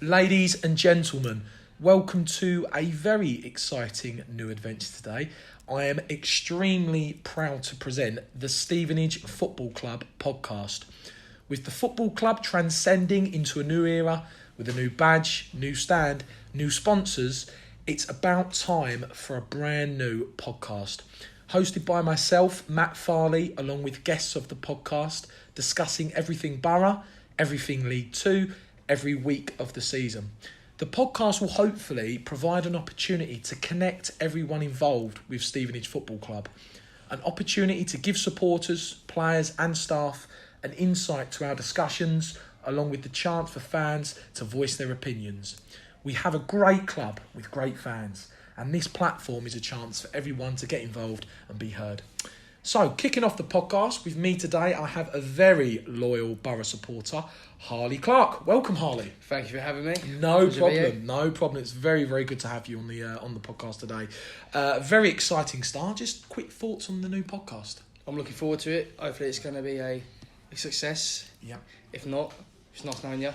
Ladies and gentlemen, welcome to a very exciting new adventure today. I am extremely proud to present the Stevenage Football Club podcast. With the football club transcending into a new era, with a new badge, new stand, new sponsors, it's about time for a brand new podcast. Hosted by myself, Matt Farley, along with guests of the podcast, discussing everything Borough, everything League Two, every week of the season. The podcast will hopefully provide an opportunity to connect everyone involved with Stevenage Football Club. An opportunity to give supporters, players and staff an insight to our discussions, along with the chance for fans to voice their opinions. We have a great club with great fans, and this platform is a chance for everyone to get involved and be heard. So, kicking off the podcast with me today, I have a very loyal Borough supporter, Harley Clark. Welcome, Harley. Thank you for having me. No problem. It's very, very good to have you on the podcast today. Very exciting start. Just quick thoughts on the new podcast. I'm looking forward to it. Hopefully it's going to be a success. Yeah. If not, it's nice knowing you.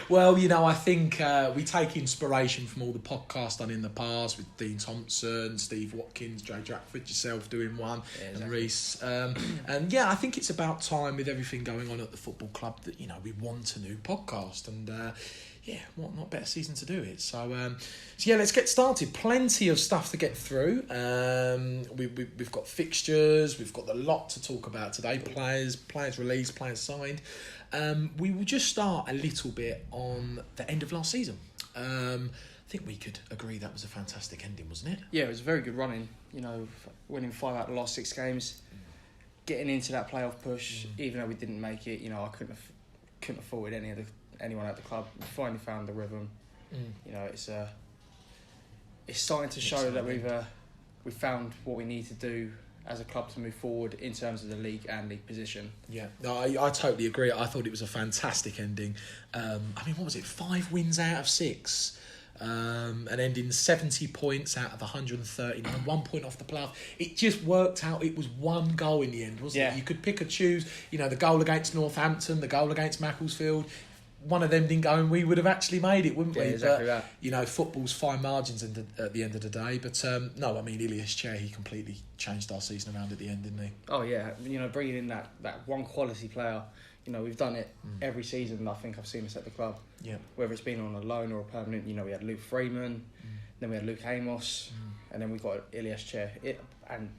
Well, I think we take inspiration from all the podcasts done in the past with Dean Thompson, Steve Watkins, Jay Jackford, yourself doing one, and Reese. And I think it's about time with everything going on at the football club that, we want a new podcast. And what not better season to do it. So let's get started. Plenty of stuff to get through. We've got fixtures. We've got a lot to talk about today. Players released, players signed. We will just start a little bit on the end of last season. I think we could agree that was a fantastic ending, wasn't it? Yeah, it was a very good running. Winning 5 out of the last 6 games, getting into that playoff push. Even though we didn't make it, I couldn't have faulted anyone at the club. We finally found the rhythm. It's starting to show that we found what we need to do as a club to move forward in terms of the league and league position. Yeah, no, I totally agree. I thought it was a fantastic ending. What was it? 5 wins out of 6. And ending 70 points out of 139, 1 point off the playoff. It just worked out. It was 1 goal in the end, wasn't it? You could pick and choose. The goal against Northampton, the goal against Macclesfield. One of them didn't go and we would have actually made it, wouldn't we? Exactly that. Football's fine margins at the end of the day. But Ilias Chair, he completely changed our season around at the end, didn't he? Oh, yeah. Bringing in that one quality player. We've done it every season. I think I've seen us at the club. Yeah. Whether it's been on a loan or a permanent. We had Luke Freeman, then we had Luke Amos, and then we got Ilias Chair. And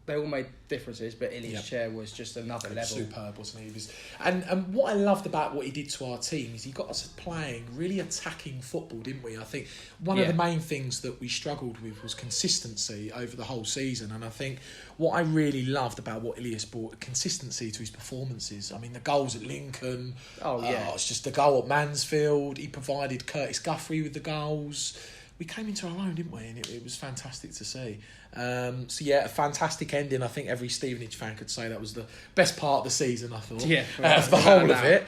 they all made differences, but Ilias Chair was just another level. Superb, wasn't he? And what I loved about what he did to our team is he got us playing really attacking football, didn't we? I think one of the main things that we struggled with was consistency over the whole season. And I think what I really loved about what Ilias brought, consistency to his performances. The goals at Lincoln. It's just the goal at Mansfield. He provided Curtis Guthrie with the goals. We came into our own, didn't we? And it was fantastic to see. A fantastic ending. I think every Stevenage fan could say that was the best part of the season, I thought. Yeah. Of the whole of it,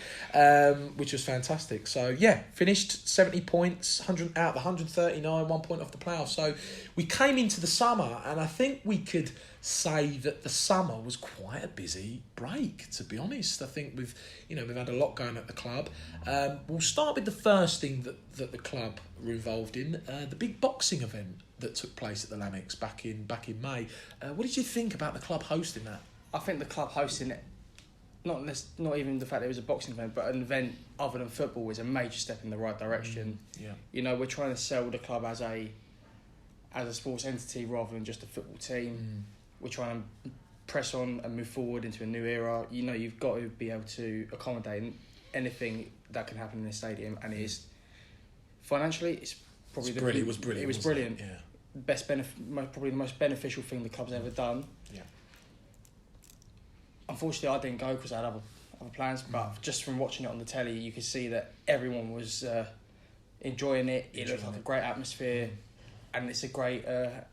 which was fantastic. So, finished 70 points, 100 out of the 139, 1 point off the playoff. So, we came into the summer, and I think we could say that the summer was quite a busy break, to be honest. I think we've had a lot going at the club. We'll start with the first thing that the club were involved in, the big boxing event that took place at the Lamex back in May. What did you think about the club hosting that? I think the club hosting it, not even the fact that it was a boxing event, but an event other than football is a major step in the right direction. We're trying to sell the club as a sports entity rather than just a football team. We're trying to press on and move forward into a new era. You've got to be able to accommodate anything that can happen in the stadium, and it is financially, it was brilliant. It was brilliant. Yeah. Probably the most beneficial thing the club's ever done. Yeah. Unfortunately, I didn't go because I had other plans. But just from watching it on the telly, you could see that everyone was enjoying it. It looked like a great atmosphere. And it's a great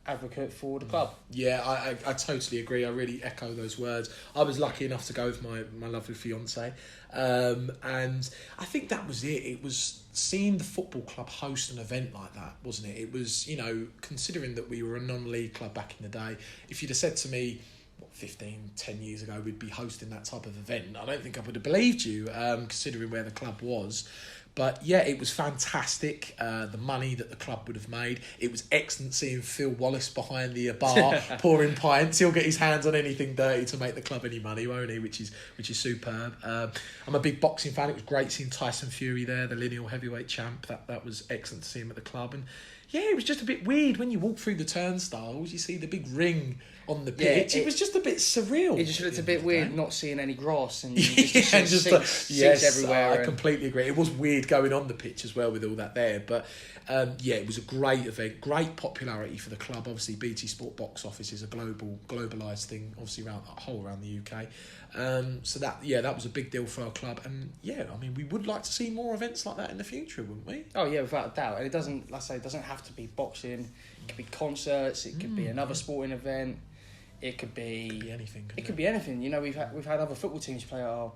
advocate for the club. Yeah, I totally agree. I really echo those words. I was lucky enough to go with my lovely fiancée. And I think that was it. It was seeing the football club host an event like that, wasn't it? It was, considering that we were a non-league club back in the day, if you'd have said to me, 10 years ago we'd be hosting that type of event. I don't think I would have believed you, considering where the club was. But yeah, it was fantastic. The money that the club would have made. It was excellent seeing Phil Wallace behind the bar pouring pints. He'll get his hands on anything dirty to make the club any money, won't he? Which is superb. I'm a big boxing fan. It was great seeing Tyson Fury there, the lineal heavyweight champ. That was excellent to see him at the club. And yeah, it was just a bit weird when you walk through the turnstiles. You see the big ring on the pitch. It was just a bit surreal. It just looked a bit weird not seeing any grass and seats everywhere. I completely agree. It was weird going on the pitch as well with all that there. But yeah, it was a great event, great popularity for the club. Obviously, BT Sport box office is a globalised thing, obviously around the UK. So that was a big deal for our club. And yeah, I mean, we would like to see more events like that in the future, wouldn't we? Oh yeah, without a doubt. And it doesn't, like I say, it doesn't have to be boxing. It could be concerts. It could be another sporting event. It could be anything. It could be anything. You know, we've had other football teams play our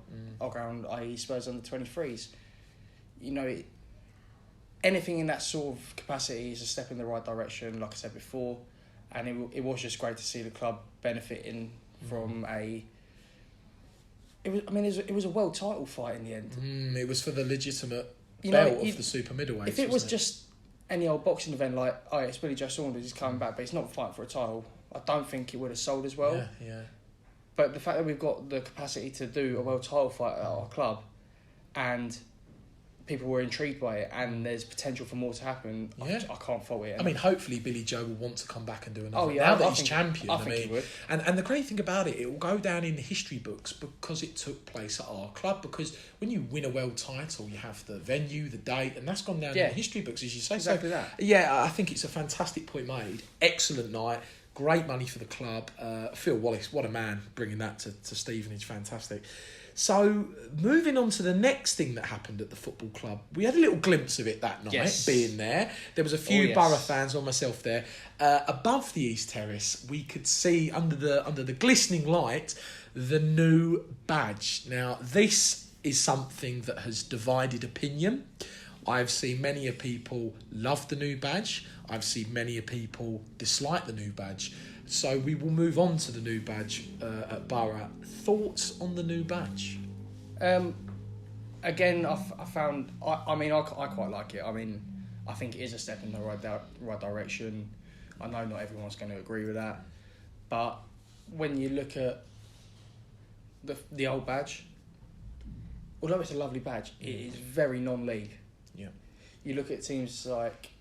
ground, i.e. Spurs under 23s. You know, anything in that sort of capacity is a step in the right direction. Like I said before, and it was just great to see the club benefiting from a. It was a world title fight in the end. It was for the legitimate belt of the super middleweight. If it was just any old boxing event like, it's Billy Joe Saunders, he's coming back, but he's not fighting for a title, I don't think it would have sold as well. Yeah. But the fact that we've got the capacity to do a world title fight at our club, and people were intrigued by it, and there's potential for more to happen, I can't fault it. I mean, hopefully Billy Joe will want to come back and do another. Oh yeah, now that he's champion, I think he would. And the great thing about it will go down in the history books because it took place at our club. Because when you win a world title, you have the venue, the date, and that's gone down in the history books, as you say. Exactly that. Yeah, I think it's a fantastic point made. Excellent night. Great money for the club. Phil Wallace, what a man, bringing that to Stevenage. Fantastic. So, moving on to the next thing that happened at the football club. We had a little glimpse of it that night, being there. There was a few Borough fans, or myself there. Above the East Terrace, we could see, under the glistening light, the new badge. Now, this is something that has divided opinion. I've seen many people love the new badge. I've seen many people dislike the new badge. So we will move on to the new badge at Borough. Thoughts on the new badge? Again, I quite like it. I mean, I think it is a step in the right direction. I know not everyone's going to agree with that, but when you look at the old badge, although it's a lovely badge, it is very non-league. Yeah. You look at teams like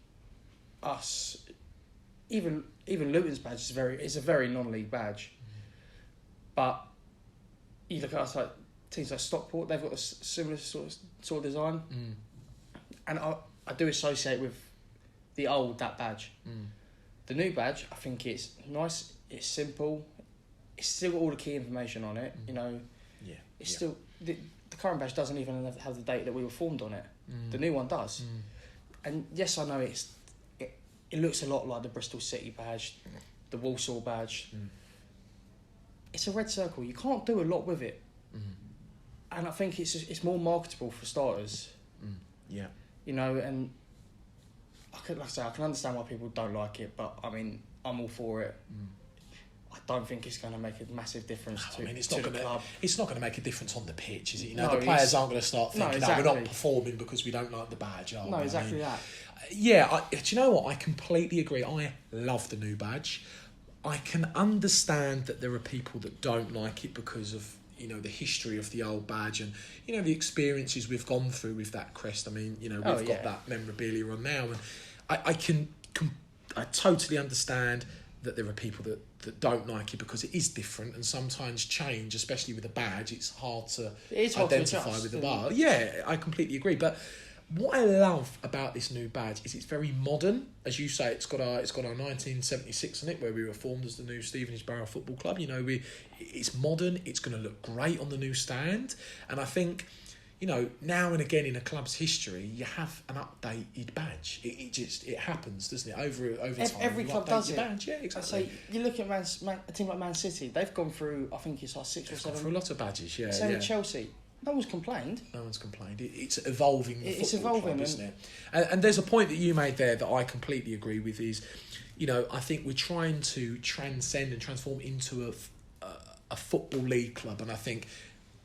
us, even Luton's badge is a very non-league badge. But you look at us like teams like Stockport, they've got a similar sort of design, and I do associate with that badge. The new badge, I think it's nice, it's simple, it's still got all the key information on it. You know, it's still the current badge doesn't even have the date that we were formed on it. The new one does, and yes, I know it looks a lot like the Bristol City badge, the Walsall badge. It's a red circle. You can't do a lot with it, and I think it's more marketable for starters. Yeah, you know, and I can understand why people don't like it, but I mean, I'm all for it. I don't think it's going to make a massive difference to the club. It's not going to make a difference on the pitch, is it? You know, the players aren't going to start thinking, we're not performing because we don't like the badge. No, exactly that. Yeah, do you know what? I completely agree. I love the new badge. I can understand that there are people that don't like it because of, you know, the history of the old badge and, you know, the experiences we've gone through with that crest. I mean, you know, we've got that memorabilia on now, and I totally understand that there are people that don't like it because it is different, and sometimes change, especially with a badge, it's hard to identify with the bar. Yeah, I completely agree. But what I love about this new badge is it's very modern. As you say, it's got our 1976 in it, where we were formed as the new Stevenage Borough Football Club. You know, it's modern. It's going to look great on the new stand, and I think, you know, now and again in a club's history, you have an updated badge. It happens, doesn't it? Over time, every club does it. Badge. Yeah, exactly. So you look at a team like Man City. They've gone through, I think it's like 6 or 7. Through a lot of badges. Yeah. Same with Chelsea. No one's complained. It's evolving. It's evolving, club, isn't it? And there's a point that you made there that I completely agree with. Is, you know, I think we're trying to transcend and transform into a football league club, and I think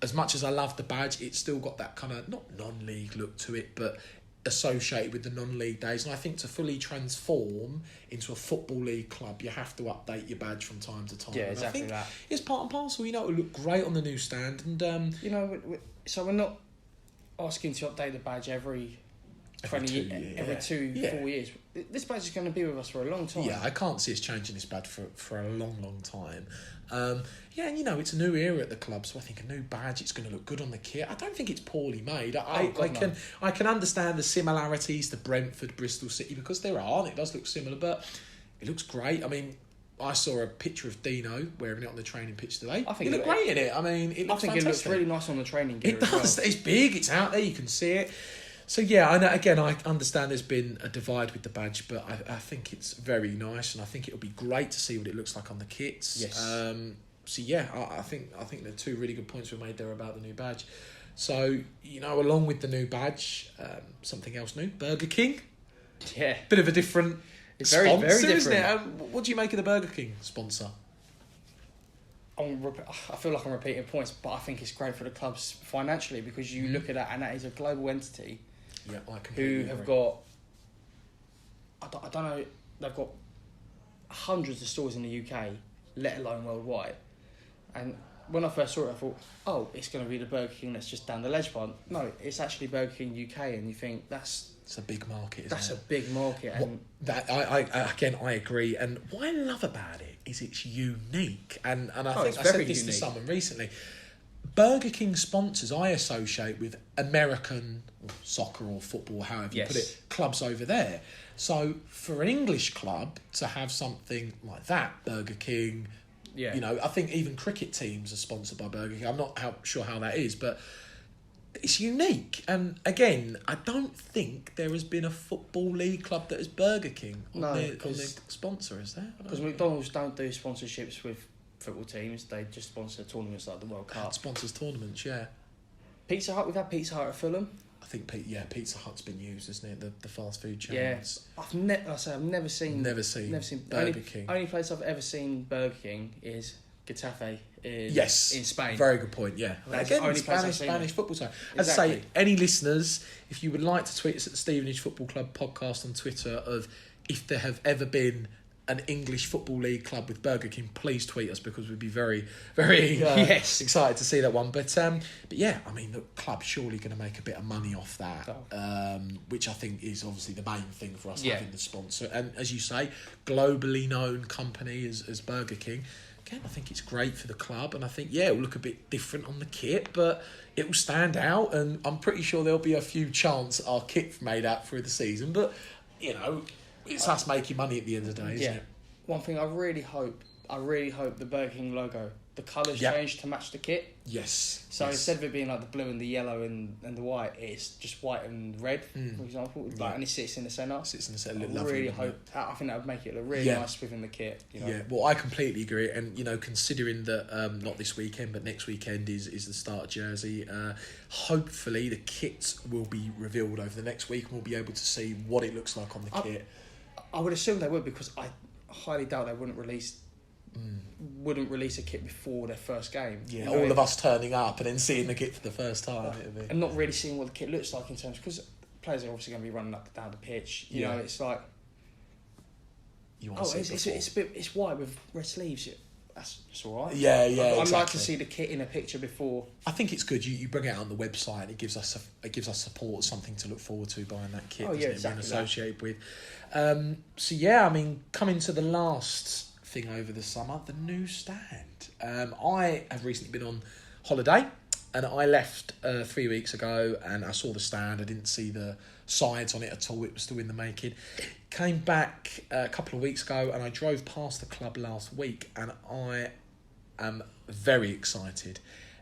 as much as I love the badge, it's still got that kind of not non-league look to it, but associated with the non-league days. And I think to fully transform into a football league club, you have to update your badge from time to time. Yeah, and exactly I think that. it's part and parcel. You know, it'll look great on the newsstand, and so we're not asking to update the badge every 4 years. This badge is going to be with us for a long time. Yeah, I can't see us changing this badge for a long, long time. And it's a new era at the club, so I think a new badge, it's going to look good on the kit. I don't think it's poorly made. I can understand the similarities to Brentford, Bristol City, because there are, and it does look similar, but it looks great. I mean, I saw a picture of Dino wearing it on the training pitch today. I think it looked great in it. I mean, it looks fantastic. It looks really nice on the training gear. It does. It's big. It's out there. You can see it. So yeah, I know. Again, I understand there's been a divide with the badge, but I think it's very nice, and I think it'll be great to see what it looks like on the kits. Yes. So yeah, I think there are two really good points were made there about the new badge. So along with the new badge, something else new, Burger King. Yeah. Bit of a different. It's very sponsor, very different. Isn't it? What do you make of the Burger King sponsor? I feel like I'm repeating points, but I think it's great for the clubs financially, because you look at that, and that is a global entity. Yeah, I who have got. I don't know. They've got hundreds of stores in the UK, let alone worldwide. And when I first saw it, I thought, oh, it's going to be the Burger King that's just down the ledge one. No, it's actually Burger King UK, and you think it's a big market, isn't it? That's a big market. And I agree. And what I love about it is it's unique. And I think I said this to someone recently. Burger King sponsors I associate with American soccer or football, however you put it, clubs over there. So for an English club to have something like that, Burger King, I think even cricket teams are sponsored by Burger King. I'm not sure how that is, but it's unique. And again, I don't think there has been a football league club that is Burger King on their sponsor, is there? Because McDonald's don't do sponsorships with football teams, they just sponsor tournaments like the World Cup. Sponsors tournaments, yeah. Pizza Hut, we've had Pizza Hut at Fulham. I think Pizza Hut's been used, isn't it? The fast food chains. Yeah, I've never seen Burger King. Only place I've ever seen Burger King is Getafe in Spain. Very good point. Yeah, that's again, the only Spanish football side. Exactly. As I say, any listeners, if you would like to tweet us at the Stevenage Football Club podcast on Twitter of if there have ever been an English Football League club with Burger King, please tweet us, because we'd be very, very excited to see that one. But yeah, I mean, the club's surely going to make a bit of money off that, which I think is obviously the main thing for us having the sponsor. And as you say, globally known company as Burger King. Again, I think it's great for the club, and I think it will look a bit different on the kit, but it will stand out. And I'm pretty sure there'll be a few chants our kit's made out through the season. But it's us making money at the end of the day, isn't it? One thing I really hope the Burger King logo, the colours changed to match the kit. Yes. So instead of it being like the blue and the yellow and the white, it's just white and red, for example. Yeah. And it sits in the centre. I really hope. I think that would make it look really nice within the kit. Yeah, well, I completely agree. And, considering that not this weekend, but next weekend is the start of Jersey, hopefully the kit will be revealed over the next week and we'll be able to see what it looks like on the kit. I would assume they would, because I highly doubt they wouldn't release a kit before their first game. Yeah, all of us turning up and then seeing the kit for the first time. And not really seeing what the kit looks like in terms, because players are obviously going to be running up and down the pitch. You know, it's like, it's white with red sleeves. That's all right. Yeah, I'd like to see the kit in a picture before. I think it's good. You bring it out on the website. It gives us support, something to look forward to buying that kit. Exactly. Associated with. I mean, coming to the last thing over the summer, the new stand. I have recently been on holiday, and I left 3 weeks ago, and I saw the stand. I didn't see the sides on it at all. It was still in the making. Came back a couple of weeks ago, and I drove past the club last week, and I am very excited.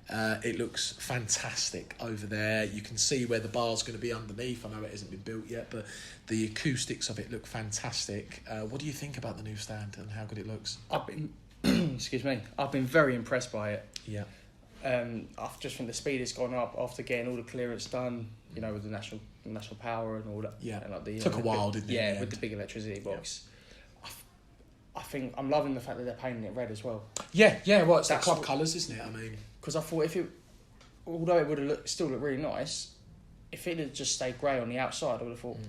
It looks fantastic over there. You can see where the bar's going to be underneath. I know it hasn't been built yet, but the acoustics of it look fantastic. What do you think about the new stand and how good it looks? I've been very impressed by it. Yeah. I just think the speed has gone up after getting all the clearance done, with the national power and all that. Yeah. And took a while, didn't it? Yeah, with the big electricity box. I think I'm loving the fact that they're painting it red as well. Yeah. Well, it's the club colours, isn't it? I mean, because I thought although it would have still looked really nice, if it had just stayed grey on the outside, I would have thought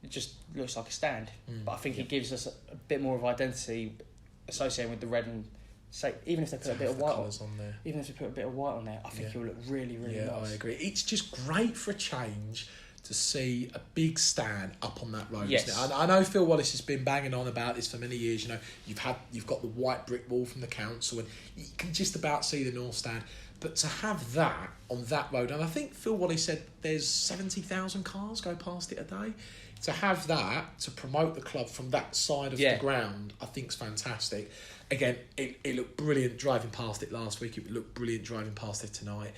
it just looks like a stand. But I think it gives us a bit more of identity associated with the red, and say even if they put a bit of white on there, even if they put a bit of white on there, I think it will look really, really nice. Yeah, I agree. It's just great for a change to see a big stand up on that road. Yes. Isn't it? I know Phil Wallace has been banging on about this for many years. You know, you've got the white brick wall from the council, and you can just about see the North Stand. But to have that on that road, and I think Phil Wallace said there's 70,000 cars go past it a day. To have that, to promote the club from that side of the ground, I think is fantastic. Again, it looked brilliant driving past it last week. It looked brilliant driving past it tonight.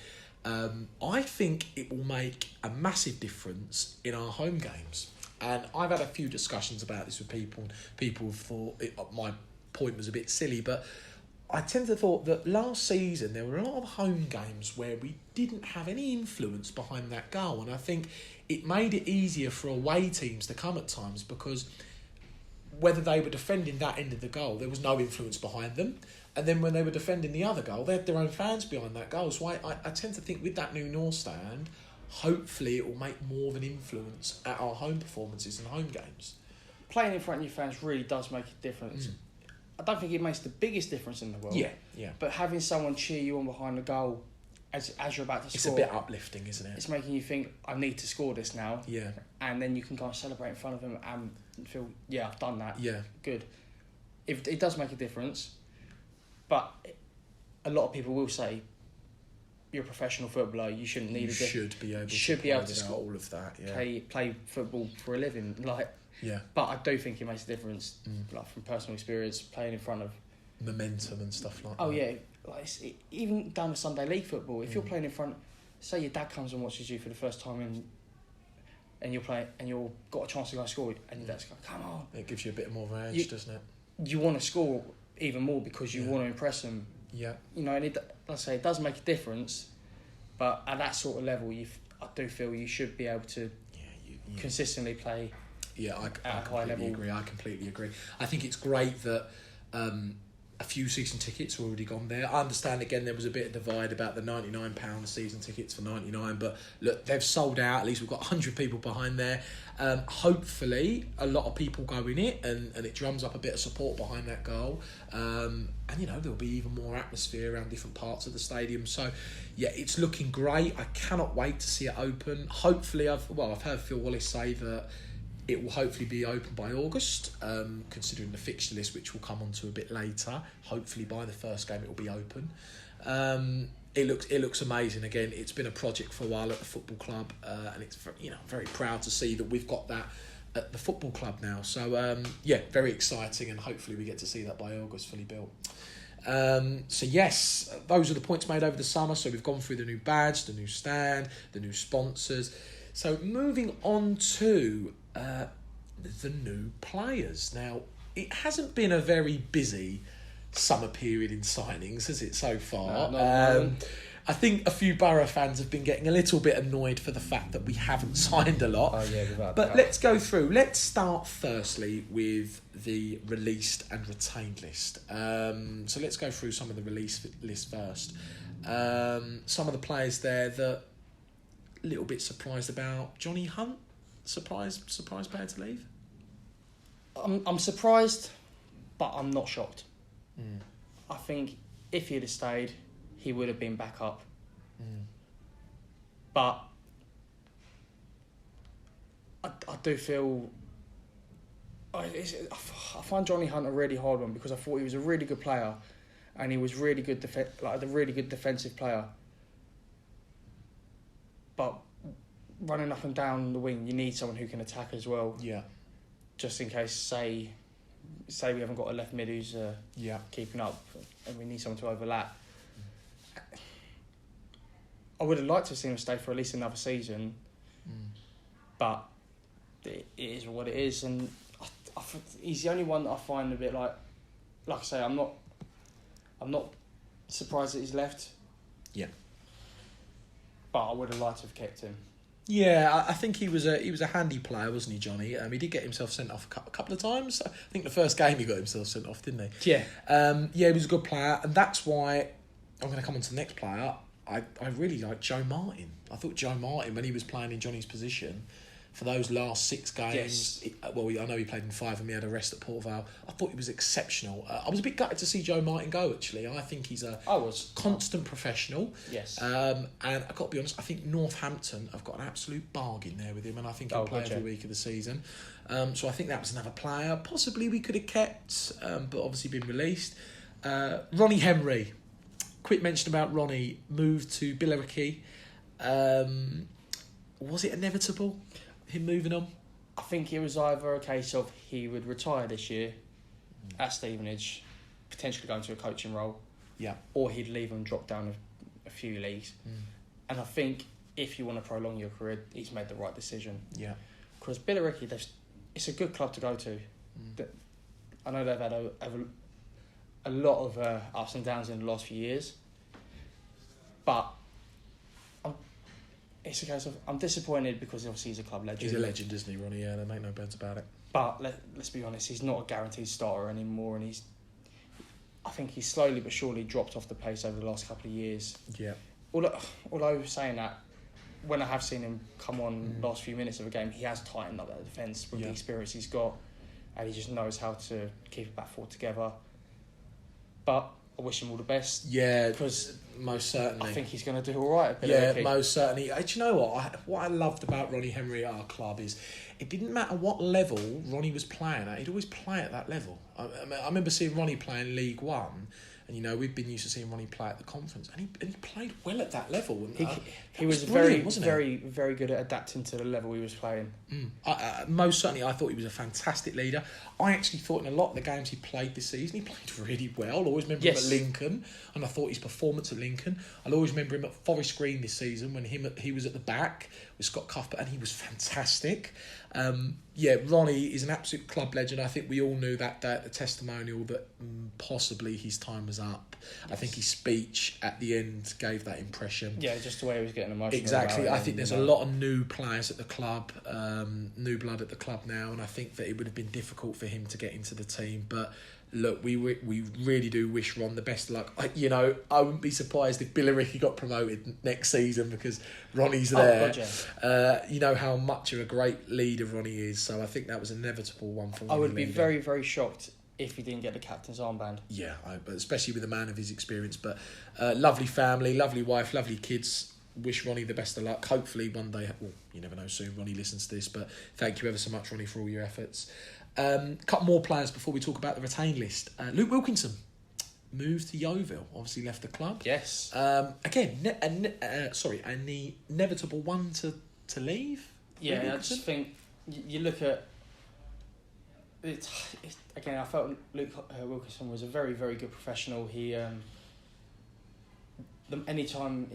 I think it will make a massive difference in our home games. And I've had a few discussions about this with people. People thought my point was a bit silly, but I tend to thought that last season there were a lot of home games where we didn't have any influence behind that goal. And I think it made it easier for away teams to come at times, because whether they were defending that end of the goal, there was no influence behind them. And then when they were defending the other goal, they had their own fans behind that goal. So I tend to think with that new North Stand, hopefully it will make more of an influence at our home performances and home games. Playing in front of your fans really does make a difference. I don't think it makes the biggest difference in the world. Yeah. But having someone cheer you on behind the goal as you're about to score... It's a bit uplifting, isn't it? It's making you think, I need to score this now. Yeah. And then you can go and celebrate in front of them and feel, yeah, I've done that. Yeah. Good. It does make a difference. But a lot of people will say, you're a professional footballer, you shouldn't need You should be able to score all of that. Yeah. Play football for a living. Yeah. But I do think it makes a difference, from personal experience, playing in front of... momentum and stuff like that. Oh, yeah. Even down to Sunday League football, if you're playing in front... Say your dad comes and watches you for the first time and you're playing and you've got a chance to go and score, and your dad's going, come on. It gives you a bit more of an edge, doesn't it? You want to score even more because you want to impress them. Yeah. And like I say, it does make a difference, but at that sort of level, I do feel you should be able to consistently play. Yeah, I completely agree. I think it's great that a few season tickets are already gone there. I understand, again, there was a bit of divide about the £99 season tickets for 99, but look, they've sold out. At least we've got 100 people behind there. Hopefully, a lot of people go in it, and it drums up a bit of support behind that goal. And, there'll be even more atmosphere around different parts of the stadium. So, yeah, it's looking great. I cannot wait to see it open. Hopefully, I've heard Phil Wallace say that it will hopefully be open by August, considering the fixture list, which we'll come on to a bit later. Hopefully by the first game it will be open. It looks amazing. Again, it's been a project for a while at the football club, and it's very proud to see that we've got that at the football club now. So very exciting, and hopefully we get to see that by August fully built. So yes, those are the points made over the summer. So we've gone through the new badge, the new stand, the new sponsors. So moving on to the new players. Now, it hasn't been a very busy summer period in signings, has it, so far? No. I think a few Borough fans have been getting a little bit annoyed for the fact that we haven't signed a lot. Oh, yeah, without But doubt. let's go through. Let's start firstly with the released and retained list. So let's go through some of the release list first. Some of the players there that a little bit surprised about. Johnny Hunt, surprised player to leave? I'm surprised, but I'm not shocked. I think if he'd have stayed, he would have been back up. But I do feel... I find Johnny Hunt a really hard one, because I thought he was a really good player, and he was really good, a really good defensive player. But running up and down the wing, you need someone who can attack as well. Yeah. Just in case, say we haven't got a left mid who's keeping up, and we need someone to overlap. I would have liked to have seen him stay for at least another season, but it is what it is, and he's the only one that I find a bit like I say, I'm not surprised that he's left. Yeah. But I would have liked to have kept him. Yeah, I think he was a handy player, wasn't he, Johnny? He did get himself sent off a couple of times. I think the first game he got himself sent off, didn't he? Yeah. Yeah, he was a good player, and that's why I'm going to come on to the next player. I really like Joe Martin. I thought Joe Martin, when he was playing in Johnny's position, for those last 6 games, I know he played in 5 and we had a rest at Port Vale. I thought he was exceptional. I was a bit gutted to see Joe Martin go, actually. I think he's a constant professional. Yes. And I've got to be honest, I think Northampton have got an absolute bargain there with him, and I think he'll play every week of the season. So I think that was another player. Possibly we could have kept, but obviously been released. Ronnie Henry. Quick mention about Ronnie. Moved to Billericay. Was it inevitable, him moving on? I think it was either a case of he would retire this year at Stevenage, potentially go into a coaching role, or he'd leave and drop down a few leagues. And I think if you want to prolong your career, he's made the right decision. Yeah. Because Billericay, it's a good club to go to. I know they've had a lot of ups and downs in the last few years, but it's a case of I'm disappointed because obviously he's a club legend. He's a legend, isn't he, Ronnie? Yeah, there make no bones about it. But let's be honest, he's not a guaranteed starter anymore, and I think he's slowly but surely dropped off the pace over the last couple of years. Yeah. Although saying that, when I have seen him come on last few minutes of a game, he has tightened up that defence with the experience he's got, and he just knows how to keep a back four together. But I wish him all the best. Yeah, because most certainly. I think he's going to do all right. Yeah, most certainly. Do you know what I loved about Ronnie Henry at our club is it didn't matter what level Ronnie was playing at, he'd always play at that level. I remember seeing Ronnie play in League One, and we've been used to seeing Ronnie play at the conference, and he played well at that level. And, he was very very good at adapting to the level he was playing. Most certainly, I thought he was a fantastic leader. I actually thought in a lot of the games he played this season, he played really well. I always remember him at Lincoln, and I thought his performance at Lincoln. I'll always remember him at Forest Green this season when he was at the back with Scott Cuthbert, and he was fantastic. Ronnie is an absolute club legend. I think we all knew that day at the testimonial that possibly his time was up. Yes. I think his speech at the end gave that impression. Yeah, just the way he was getting emotional. Exactly. I think there's a lot of new players at the club, new blood at the club now, and I think that it would have been difficult for him to get into the team. But look, we really do wish Ron the best of luck. I wouldn't be surprised if Billericay got promoted next season because Ronnie's there. You know how much of a great leader Ronnie is, so I think that was an inevitable one for Ronnie. I would be very, very shocked if he didn't get the captain's armband. Yeah, especially with a man of his experience. But lovely family, lovely wife, lovely kids. Wish Ronnie the best of luck. Hopefully one day, well, you never know, soon Ronnie listens to this, but thank you ever so much, Ronnie, for all your efforts. Couple more players before we talk about the retained list. Luke Wilkinson moved to Yeovil, obviously left the club. Yes. Again, an inevitable one to leave. Yeah, I just think you look at it. Again, I felt Luke Wilkinson was a very, very good professional. He, anytime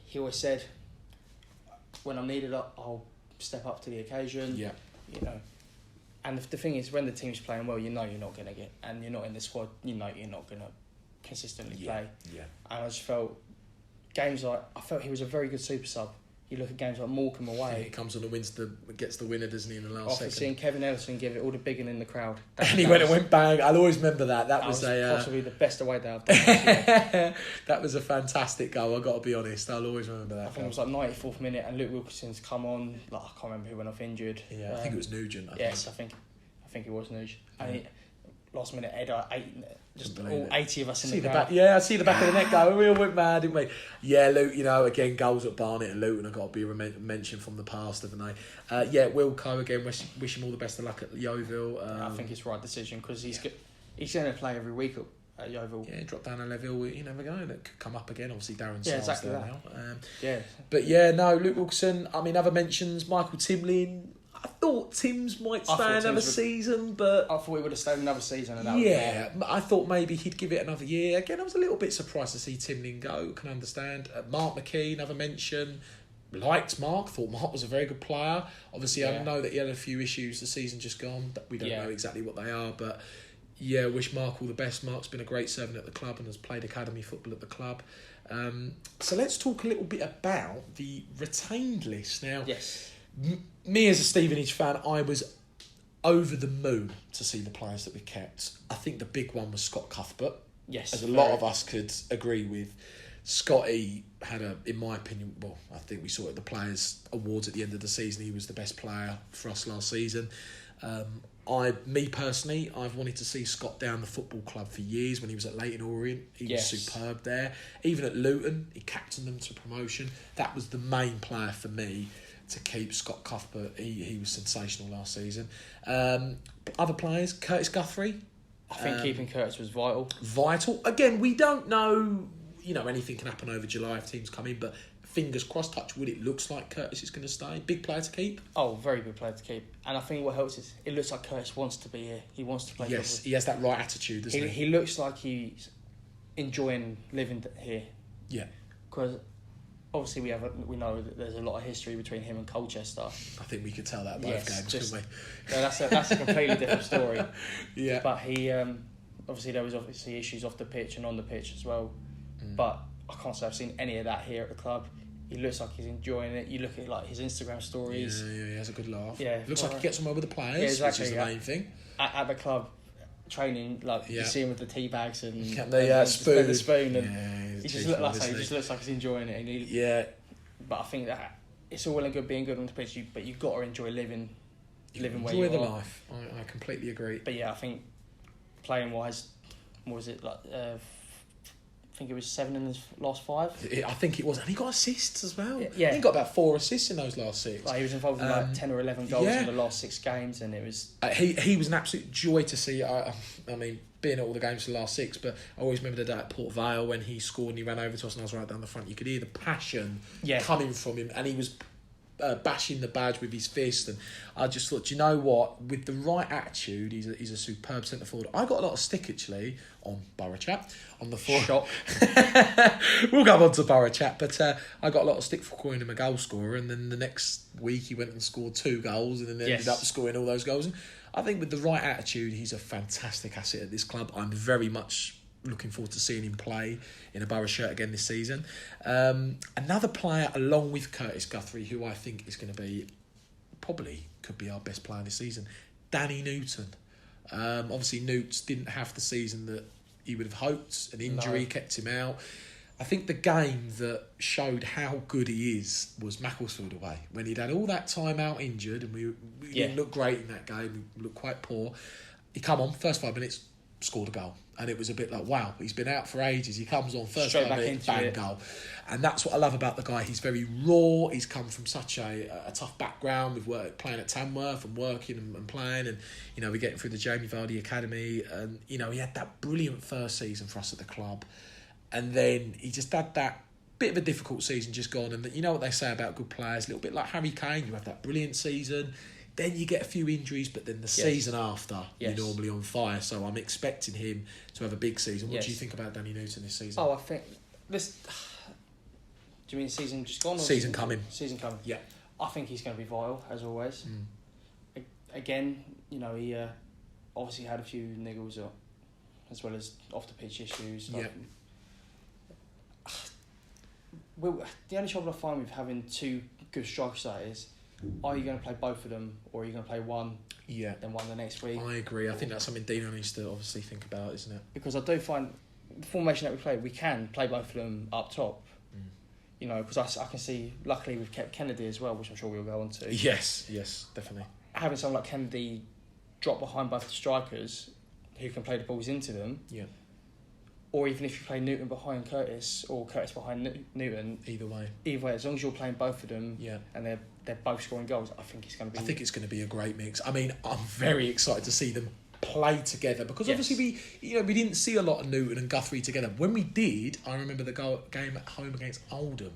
he always said, "When I'm needed, I'll step up to the occasion." Yeah. And the thing is, when the team's playing well, you're not going to get, and you're not in the squad, you're not going to consistently play. Yeah. And I just felt I felt he was a very good super sub. You look at games like Morecambe away. Yeah, he comes on and gets the winner, doesn't he, in the last second? Seeing Kevin Ellison give it all the biggin in the crowd. And he went bang. I'll always remember that. That was possibly the best away day I've done. That was a fantastic goal, I've got to be honest. I'll always remember that. I think it was like 94th minute and Luke Wilkinson's come on. I can't remember who went off injured. Yeah, I think it was Nugent. I think it was Nugent. And last minute header, all 80 of us in the crowd. I see the back of the net go. We all went mad, didn't we? Yeah, Luke, again, goals at Barnet and Luton have got to be mentioned from the past, haven't they? Wilco, again, wish him all the best of luck at Yeovil. I think it's the right decision because he's going to play every week at Yeovil. Yeah, drop down a level, you never know. That could come up again. Obviously, Darren Sar's there now. But Luke Wilkinson, other mentions, Michael Timlin. I thought Tim's might stay another season, but I thought he would have stayed another season. I thought maybe he'd give it another year. Again, I was a little bit surprised to see Timlin go. Can understand. Mark McKee, another mention. Liked Mark. Thought Mark was a very good player. Obviously, I know that he had a few issues the season just gone. We don't know exactly what they are, but wish Mark all the best. Mark's been a great servant at the club and has played academy football at the club. So let's talk a little bit about the retained list. Now, yes, me as a Stevenage fan, I was over the moon to see the players that we kept. I think the big one was Scott Cuthbert. yes, As a lot of us could agree with. Scotty had in my opinion, well, I think we saw it at the Players' Awards at the end of the season, he was the best player for us last season. Me personally, I've wanted to see Scott down the football club for years. When he was at Leyton Orient, he was superb there. Even at Luton, he captained them to promotion. That was the main player for me to keep. Scott Cuthbert, he was sensational last season. Other players, Curtis Guthrie. I think keeping Curtis was vital. Vital. Again, we don't know, anything can happen over July if teams come in, but fingers crossed, touch wood, it looks like Curtis is going to stay. Big player to keep. Oh, very good player to keep. And I think what helps is it looks like Curtis wants to be here. He wants to play Yes, football. he has that right attitude, doesn't he? He looks like he's enjoying living here. Yeah. Because obviously we know that there's a lot of history between him and Colchester. I think we could tell that both games, couldn't we? No, that's a completely different story. Yeah. But he obviously there was issues off the pitch and on the pitch as well. But I can't say I've seen any of that here at the club. He looks like he's enjoying it. You look at his Instagram stories. Yeah, he has a good laugh. Yeah, looks like he gets on well with the players, exactly, which is the main thing. At the club training, you see him with the tea bags and the spoon, and he just looks like he's enjoying it. And but I think that it's all well and good being good on the pitch, but you've got to enjoy living where you are. Enjoy the life. I completely agree. But yeah, I think playing wise, what was it like? I think it was 7 in his last 5. I think it was, and he got assists as well. Yeah, he got about 4 assists in those last 6. He was involved in 10 or 11 goals in the last 6 games, and it was. He was an absolute joy to see. I mean, being at all the games for the last 6, but I always remember the day at Port Vale when he scored and he ran over to us and I was right down the front. You could hear the passion coming from him, and he was bashing the badge with his fist, and I just thought, you know what, with the right attitude, he's a superb centre forward. I got a lot of stick actually on Borough Chat on the forum. Shock. We'll go on to Borough Chat, but I got a lot of stick for calling him a goal scorer, and then the next week he went and scored 2 goals and then ended up scoring all those goals. And I think with the right attitude, he's a fantastic asset at this club. I'm very much looking forward to seeing him play in a Borough shirt again this season. Another player along with Curtis Guthrie, who I think is going to be, probably could be our best player this season, Danny Newton. Obviously Newts didn't have the season that he would have hoped. An injury kept him out. I think the game that showed how good he is was Macclesfield away, when he'd had all that time out injured and we didn't look great in that game. We looked quite poor. He come on, first 5 minutes, scored a goal. And it was a bit like, wow, he's been out for ages. He comes on, first 5 minutes, bang, goal. And that's what I love about the guy. He's very raw. He's come from such a tough background with playing at Tamworth and working and playing. And, we're getting through the Jamie Vardy Academy. And, he had that brilliant first season for us at the club. And then he just had that bit of a difficult season just gone. And you know what they say about good players, a little bit like Harry Kane. You have that brilliant season, then you get a few injuries, but then the season after, you're normally on fire. So I'm expecting him to have a big season. What do you think about Danny Newton this season? Oh, I think this. Do you mean season just gone? Or season coming. Season coming. Yeah. I think he's going to be vital, as always. Again, he obviously had a few niggles as well as off the pitch issues. Yeah. The only trouble I find with having 2 good strikers is, are you going to play both of them, or are you going to play one, then one the next week? I agree. I think that's something Dino needs to obviously think about, isn't it? Because I do find the formation that we play, we can play both of them up top. Because I can see, luckily we've kept Kennedy as well, which I'm sure we'll go on to. Yes, definitely. Having someone like Kennedy drop behind both the strikers who can play the balls into them. Yeah. Or even if you play Newton behind Curtis or Curtis behind Newton. Either way, as long as you're playing both of them and they're both scoring goals, I think it's going to be... I think it's going to be a great mix. I mean, I'm very excited to see them play together because obviously we didn't see a lot of Newton and Guthrie together. When we did, I remember the game at home against Oldham.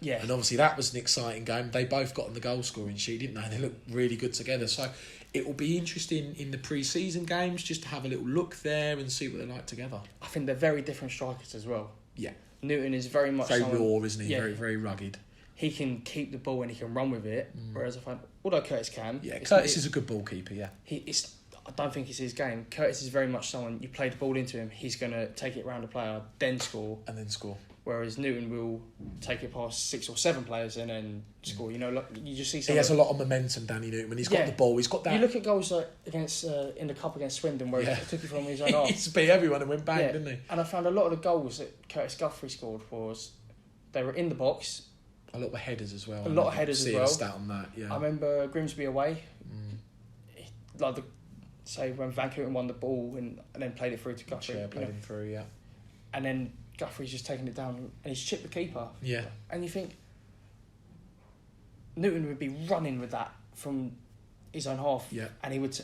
Yeah. And obviously that was an exciting game. They both got on the goal scoring sheet, didn't they? They looked really good together. So it will be interesting in the pre-season games just to have a little look there and see what they're like together. I think they're very different strikers as well. Yeah. Newton is very much... Very raw, isn't he? Yeah. Very, very rugged. He can keep the ball and he can run with it, whereas I find... Although Curtis can... Yeah, Curtis is a good ball keeper, yeah. I don't think it's his game. Curtis is very much someone, you play the ball into him, he's going to take it round the player, then score. And then score. whereas Newton will take it past 6 or 7 players and then score. You know, like, you just see. He has a lot of momentum, Danny Newton. When he's got the ball, he's got that. You look at goals like against in the cup against Swindon, where he took it from his own half. He used to beat everyone and went bang, didn't he? And I found a lot of the goals that Curtis Guthrie scored was they were in the box. A lot of headers as well. A lot of headers as well. See a stat on that. Yeah. I remember Grimsby away. Say when Van Cooten won the ball and then played it through to Guthrie. Yeah, played him through. Yeah. And then Guthrie's just taking it down and he's chipped the keeper. Yeah. And you think Newton would be running with that from his own half. Yeah. And he would.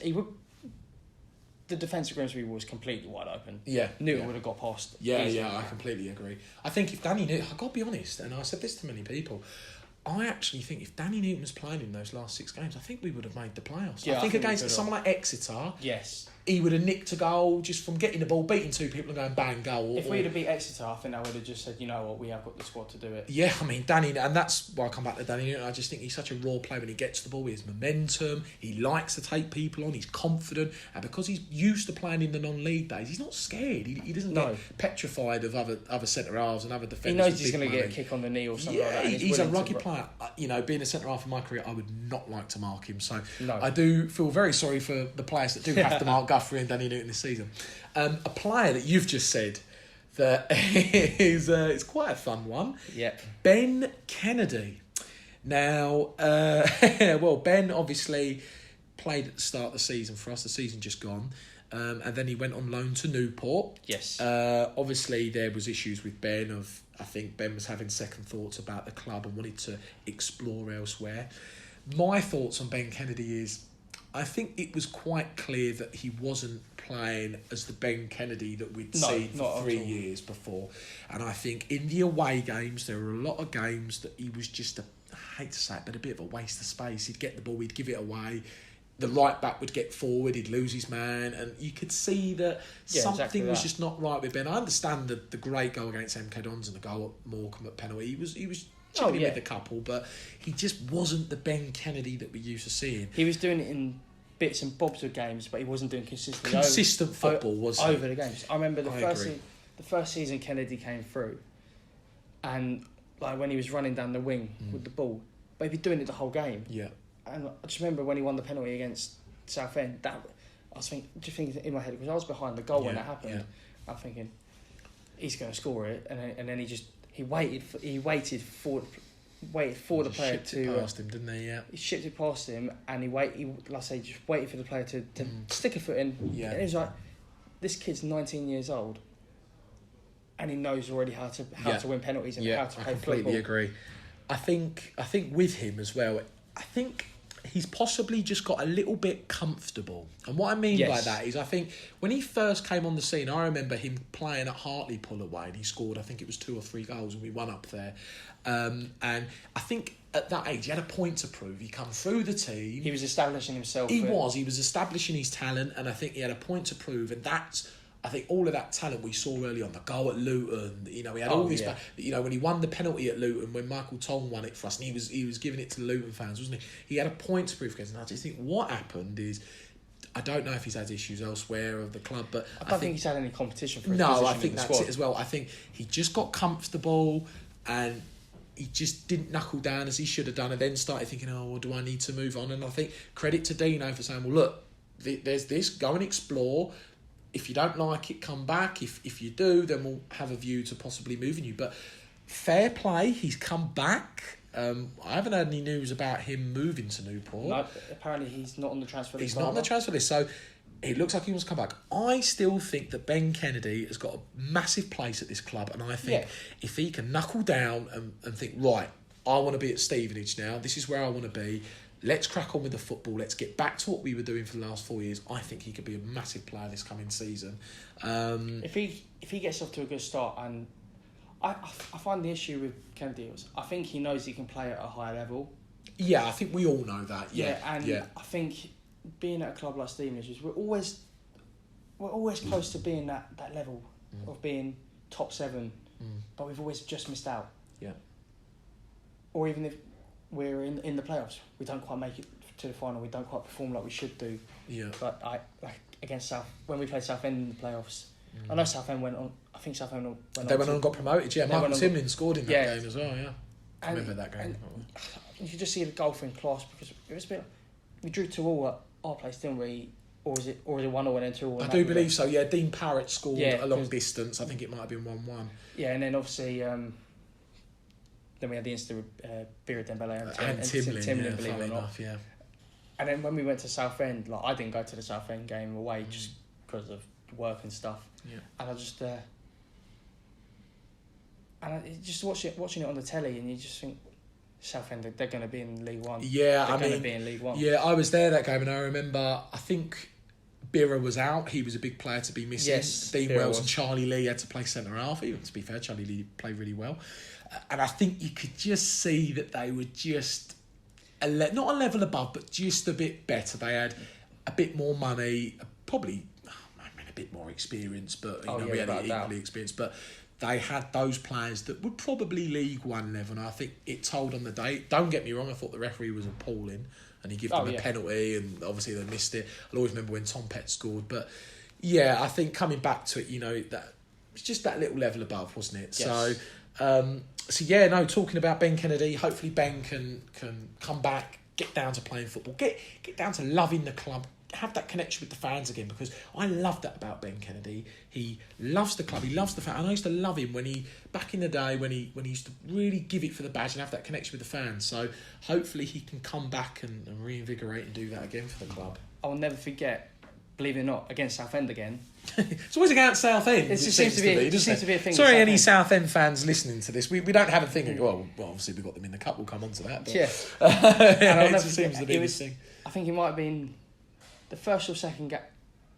The defence of Grimsby was completely wide open. Yeah. Newton would have got past. Yeah, I completely agree. I think if Danny Newton, I've got to be honest, and I said this to many people, I actually think if Danny Newton was playing in those last 6 games, I think we would have made the playoffs. Yeah, I think against someone like Exeter, yes, he would have nicked a goal just from getting the ball, beating 2 people and going bang, goal. If we'd have beat Exeter, I think I would have just said, you know what, we have got the squad to do it. Yeah, I mean, Danny, and that's why I come back to Danny Newton. I just think he's such a raw player when he gets the ball. He has momentum, he likes to take people on, he's confident, and because he's used to playing in the non-league days, he's not scared. He doesn't get petrified of other centre-halves and other defenders. He knows he's going to get a kick on the knee or something like that. He's a rugged player. You know, being a centre-half in my career, I would not like to mark him. So no. I do feel very sorry for the players that do have to mark Guthrie and Danny Newton this season. A player that you've just said that is it's quite a fun one. Yep. Ben Kennedy. Now, well, Ben obviously played at the start of the season for us. The season just gone. And then he went on loan to Newport. Yes. Obviously, there was issues with Ben. I think Ben was having second thoughts about the club and wanted to explore elsewhere. My thoughts on Ben Kennedy is, I think it was quite clear that he wasn't playing as the Ben Kennedy that we'd seen for 3 years before. And I think in the away games, there were a lot of games that he was just, I hate to say it, but a bit of a waste of space. He'd get the ball, he'd give it away. The right back would get forward, he'd lose his man, and you could see that something was just not right with Ben. I understand the great goal against MK Dons and the goal at Morecambe at penalty. He was chipping with a couple, but he just wasn't the Ben Kennedy that we used to seeing. He was doing it in bits and bobs of games, but he wasn't doing consistent football, was he? Over the games. I remember the first season Kennedy came through, and like when he was running down the wing with the ball, but he'd be doing it the whole game. Yeah. And I just remember when he won the penalty against Southend, I was thinking in my head, because I was behind the goal when that happened. Yeah. I'm thinking he's going to score it, and then he waited for the player to shipped it past him, didn't he? Yeah. He shipped it past him, and just waited for the player to stick a foot in. Yeah. And it was like, this kid's 19 years old, and he knows already how to win penalties and how to play football. I completely agree. I think with him as well, I think he's possibly just got a little bit comfortable. And what I mean by that is, I think when he first came on the scene, I remember him playing at Hartlepool away, and he scored, I think it was 2 or 3 goals, and we won up there. And I think at that age, he had a point to prove. He come through the team. He was establishing himself. He was establishing his talent, and I think he had a point to prove. And that's, I think, all of that talent we saw early on. The goal at Luton, he had all this. When he won the penalty at Luton, when Michael Tong won it for us, and he was giving it to the Luton fans, wasn't he? He had a point to prove against. And I just think what happened is, I don't know if he's had issues elsewhere of the club, but I don't think he's had any competition for his position. No, I think that's it as well. I think he just got comfortable, and he just didn't knuckle down as he should have done, and then started thinking, do I need to move on? And I think credit to Dino for saying, well, look, there's this, go and explore. If you don't like it, come back. If you do, then we'll have a view to possibly moving you. But fair play, he's come back. I haven't heard any news about him moving to Newport. No, apparently he's not on the transfer list. He's not on the transfer list, so it looks like he wants to come back. I still think that Ben Kennedy has got a massive place at this club, and I think if he can knuckle down and think, right, I want to be at Stevenage now, this is where I want to be, let's crack on with the football, let's get back to what we were doing for the last 4 years, I think he could be a massive player this coming season. If he gets off to a good start, and I find the issue with Kennedy is, I think he knows he can play at a high level. Yeah, I think we all know that. I think being at a club like Stevenage, we're always close to being that level of being top 7, but we've always just missed out. Yeah. Or even if we're in the playoffs, we don't quite make it to the final. We don't quite perform like we should do. Yeah. But when we played Southend in the playoffs, I know Southend went on. I think Southend went on. They went on and got promoted. Yeah, Michael Timlin scored in that game as well. Yeah, I remember that game. You could just see the golf in class because it was a bit. We drew 2-2 at our place, didn't we? Or was it 1-1 and then 2-2? I do believe so. Yeah, Dean Parrott scored a long distance. I think it might have been 1-1. Yeah, and then obviously. Then we had the instant Bira Dembele and Timlin, believe it or not. Yeah. And then when we went to Southend, like I didn't go to the Southend game away just because of work and stuff. Yeah. And I just just watching it on the telly, and you just think Southend they're going to be in League One. Yeah, they're going to be in League One. Yeah, I was there that game, and I remember. I think Bira was out. He was a big player to be missing. Yes, Dean Wells and Charlie Lee had to play centre half. Even to be fair, Charlie Lee played really well. And I think you could just see that they were just not a level above, but just a bit better. They had a bit more money, probably a bit more experience, but we had equally experienced. But they had those players that were probably League One level, and I think it told on the day. Don't get me wrong, I thought the referee was appalling, and he gave them a penalty, and obviously they missed it. I'll always remember when Tom Pett scored, but yeah, I think coming back to it, that it's just that little level above, wasn't it? Yes. Talking about Ben Kennedy, hopefully Ben can come back, get down to playing football, get down to loving the club, have that connection with the fans again, because I love that about Ben Kennedy. He loves the club, he loves the fans, and I used to love him back in the day when he used to really give it for the badge and have that connection with the fans. So hopefully he can come back and reinvigorate and do that again for the club. I'll never forget, believe it or not, against Southend again. It's always against Southend. It seems to be a thing. Sorry, any Southend fans listening to this. We don't have a thing. Well, obviously we've got them in the cup. We'll come on to that. But, it just seems to be this thing. I think it might have been the first or second game.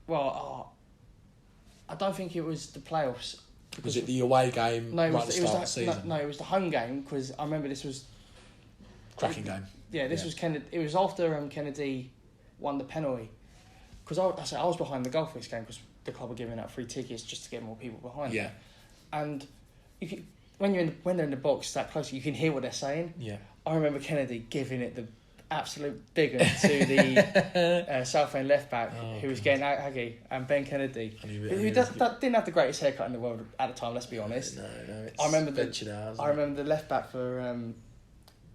Well, I don't think it was the playoffs. Was it the away game? No, it was the season. No, it was the home game, because I remember this was cracking game. Yeah, this was Kennedy. It was after Kennedy won the penalty. Because I was behind the goal for this game because the club were giving out free tickets just to get more people behind. Yeah. And when they're in the box that close, you can hear what they're saying. Yeah. I remember Kennedy giving it the absolute big one to the Southend left back who was getting aggy, and Ben Kennedy, who didn't have the greatest haircut in the world at the time. Let's be honest. No. I remember the left back for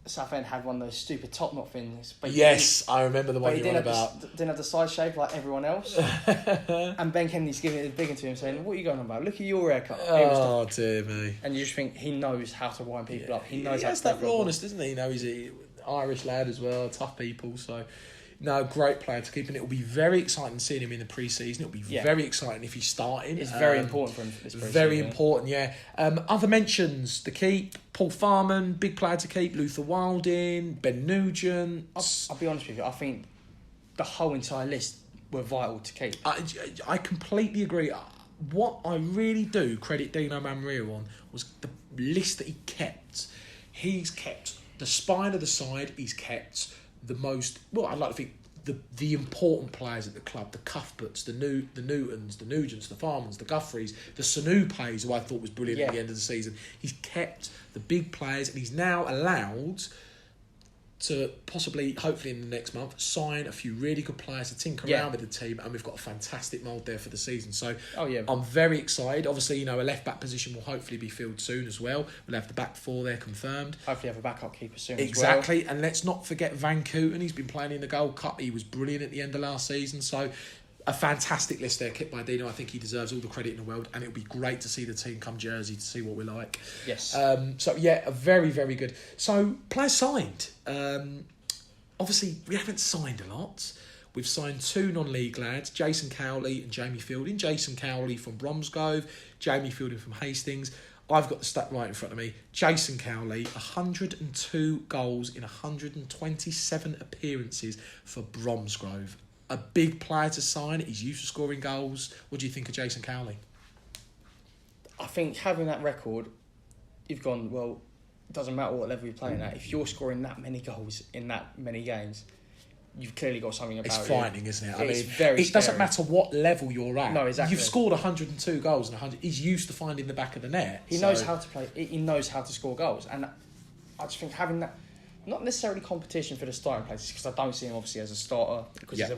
Southend had one of those stupid top knot things. But I remember the one you're on about. Didn't have the side shape like everyone else. And Ben Kennedy's giving it the big one to him, saying, "What are you going on about? Look at your haircut." Oh dear me! And you just think he knows how to wind people up. He knows how to that rawness, doesn't he? He's an Irish lad as well, tough people. So, no, great player to keep, and it will be very exciting seeing him in the pre-season. It'll be very exciting if he's starting. It's very important for him for this pre-season. Very important, yeah. Other mentions: the keep, Paul Farman, big player to keep. Luther Wilding, Ben Nugent. I'll be honest with you. I think the whole entire list were vital to keep. I completely agree. What I really do credit Dino Mamria on was the list that he kept. He's kept the spine of the side. He's kept the most. Well, I'd like to think the important players at the club: the Cuthberts, the Newtons, the Nugents, the Farmans, the Gufferys, the Sanoupes, who I thought was brilliant at the end of the season. He's kept the big players, and he's now allowed to possibly, hopefully in the next month, sign a few really good players to tinker around with the team, and we've got a fantastic mould there for the season. So I'm very excited. Obviously, a left back position will hopefully be filled soon as well. We'll have the back four there confirmed. Hopefully have a backup keeper soon Exactly, and let's not forget Van Kooten. He's been playing in the Gold Cup. He was brilliant at the end of last season. So a fantastic list there, kept by Dino. I think he deserves all the credit in the world, and it'll be great to see the team come Jersey to see what we're like. Yes. A very, very good. So players signed. Obviously, we haven't signed a lot. We've signed 2 non-league lads, Jason Cowley and Jamie Fielding. Jason Cowley from Bromsgrove, Jamie Fielding from Hastings. I've got the stat right in front of me. Jason Cowley, 102 goals in 127 appearances for Bromsgrove. A big player to sign. He's used to scoring goals. What do you think of Jason Cowley? I think having that record, you've gone, well, it doesn't matter what level you're playing at. If you're scoring that many goals in that many games, you've clearly got something about you. It's frightening, isn't it? It doesn't matter what level you're at. No, exactly. You've scored 102 goals and 100. He's used to finding the back of the net. He knows how to play. He knows how to score goals, and I just think having that, not necessarily competition for the starting places, because I don't see him obviously as a starter, because he's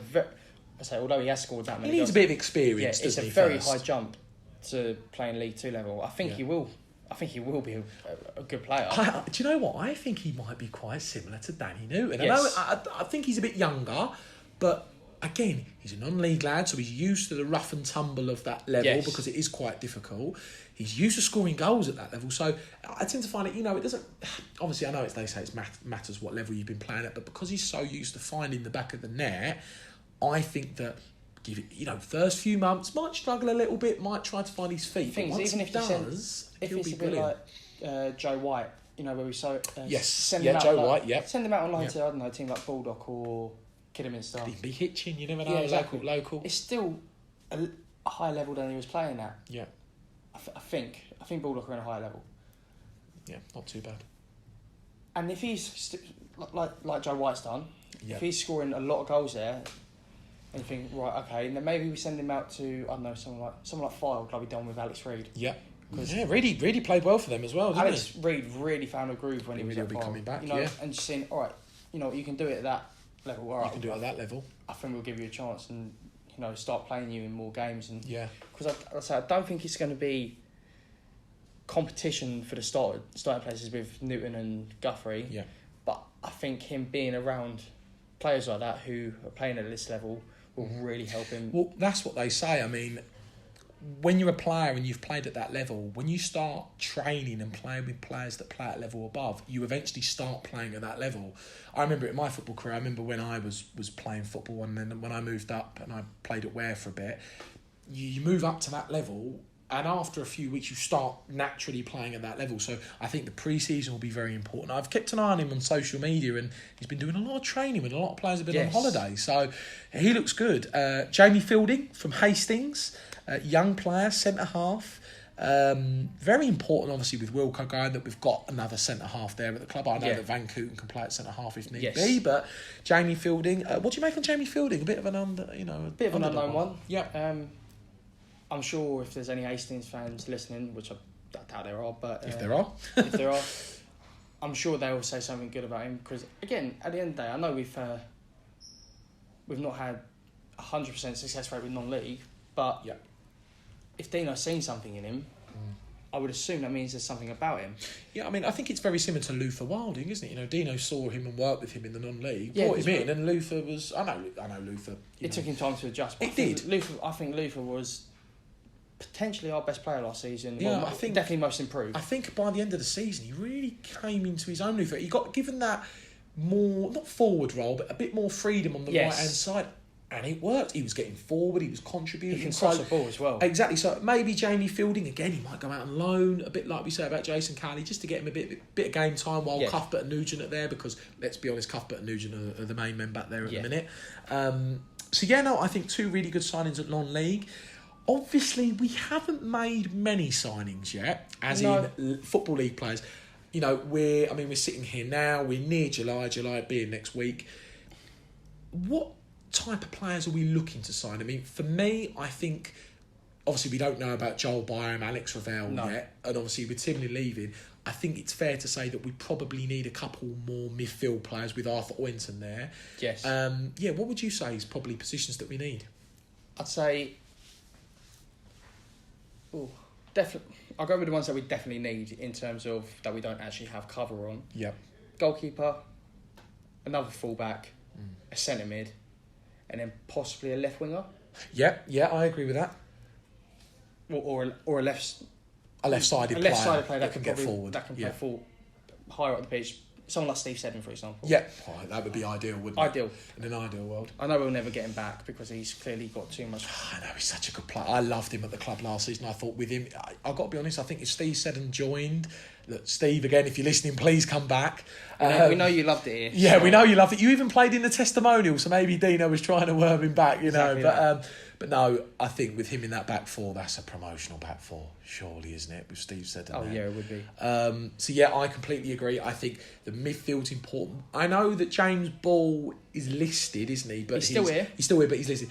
although he has scored that many, he needs a bit of experience. It's a very high jump to playing League Two level. I think he will. I think he will be a good player. Do you know what? I think he might be quite similar to Danny Newton. Yes. I think he's a bit younger, but again, he's a non-league lad, so he's used to the rough and tumble of that level because it is quite difficult. He's used to scoring goals at that level, so I tend to find it. It doesn't. Obviously, I know they say it matters what level you've been playing at, but because he's so used to finding the back of the net, I think that. Give it, first few months might struggle a little bit, might try to find his feet. But once even he if does, he'll be a bit like Joe White, where we send him out, Joe White, yeah, send him out on loan to I don't know, a team like Baldock or Kidderminster. Could he be Hitchin? You never know. Yeah, exactly. Local. It's still a higher level than he was playing at. Yeah, I think Baldock are in a higher level. Yeah, not too bad. And if he's like Joe White's done, if he's scoring a lot of goals there. And you think, right, okay, and then maybe we send him out to, I don't know, someone like Fylde, like we done with Alex Reid. Yeah. Really played well for them as well, didn't Alex Reid really found a groove when he was at Fylde. Coming back, and just saying, all right, you can do it at that level. All right, you can do it at that level. I think we'll give you a chance and, start playing you in more games. And because I don't think it's going to be competition for the starting places with Newton and Guthrie. Yeah. But I think him being around players like that who are playing at this level will really help him. Well, that's what they say. I mean, when you're a player and you've played at that level, when you start training and playing with players that play at level above, you eventually start playing at that level. I remember in my football career, I remember when I was playing football, and then when I moved up and I played at Ware for a bit, you move up to that level, and after a few weeks you start naturally playing at that level. So I think the pre-season will be very important. I've kept an eye on him on social media, and he's been doing a lot of training when a lot of players have been on holiday. So he looks good. Jamie Fielding from Hastings, young player, centre-half. Very important, obviously, with Wilco going, that we've got another centre-half there at the club. I know that Van Kooten can play at centre-half if need be, but Jamie Fielding, what do you make on Jamie Fielding? A bit of an unknown one. Yeah. I'm sure if there's any Hastings fans listening, which I doubt there are, but if there are, I'm sure they will say something good about him. Because again, at the end of the day, I know we've not had 100% success rate with non-league, but if Dino's seen something in him, I would assume that means there's something about him. Yeah, I mean, I think it's very similar to Luther Wilding, isn't it? Dino saw him and worked with him in the non-league, brought him in, and Luther was. I know Luther. It took him time to adjust. It did. I think Luther was potentially our best player last season. Yeah, I think definitely most improved. I think by the end of the season, he really came into his own. Luther, he got given that more, not forward role, but a bit more freedom on the right hand side, and it worked. He was getting forward, he was contributing. He can cross the ball as well. Exactly. So maybe Jamie Fielding again. He might go out on loan, a bit like we say about Jason Cowley, just to get him a bit of game time while Cuthbert and Nugent are there. Because let's be honest, Cuthbert and Nugent are the main men back there at the minute. I think two really good signings at non-league. Obviously, we haven't made many signings yet, in Football League players. We're sitting here now, we're near July being next week. What type of players are we looking to sign? I mean, for me, I think, obviously we don't know about Joel Byram, Alex Ravel yet, and obviously with Timley leaving, I think it's fair to say that we probably need a couple more midfield players with Arthur Oynton there. Yes. What would you say is probably positions that we need? I'd say... definitely. I'll go with the ones that we definitely need in terms of that we don't actually have cover on. Yeah. Goalkeeper, another fullback, a centre mid, and then possibly a left winger. Yeah, I agree with that. Or a left-sided player that can get forward. That can play full higher up the pitch. Someone like Steve Seddon, for example. Yeah, that would be ideal, wouldn't it? Ideal. In an ideal world. I know we'll never get him back because he's clearly got too much... I know, he's such a good player. I loved him at the club last season. I thought with him... I've got to be honest, I think if Steve Seddon joined... Look, Steve, again, if you're listening, please come back. We know you loved it here. Yeah, we know you loved it. You even played in the testimonial, so maybe Dino was trying to worm him back, Exactly But no, I think with him in that back four, that's a promotional back four, surely, isn't it? With Steve Seddon. Oh, yeah, it would be. I completely agree. I think the midfield's important. I know that James Ball is listed, isn't he? But he's still here. He's still here, but he's listed.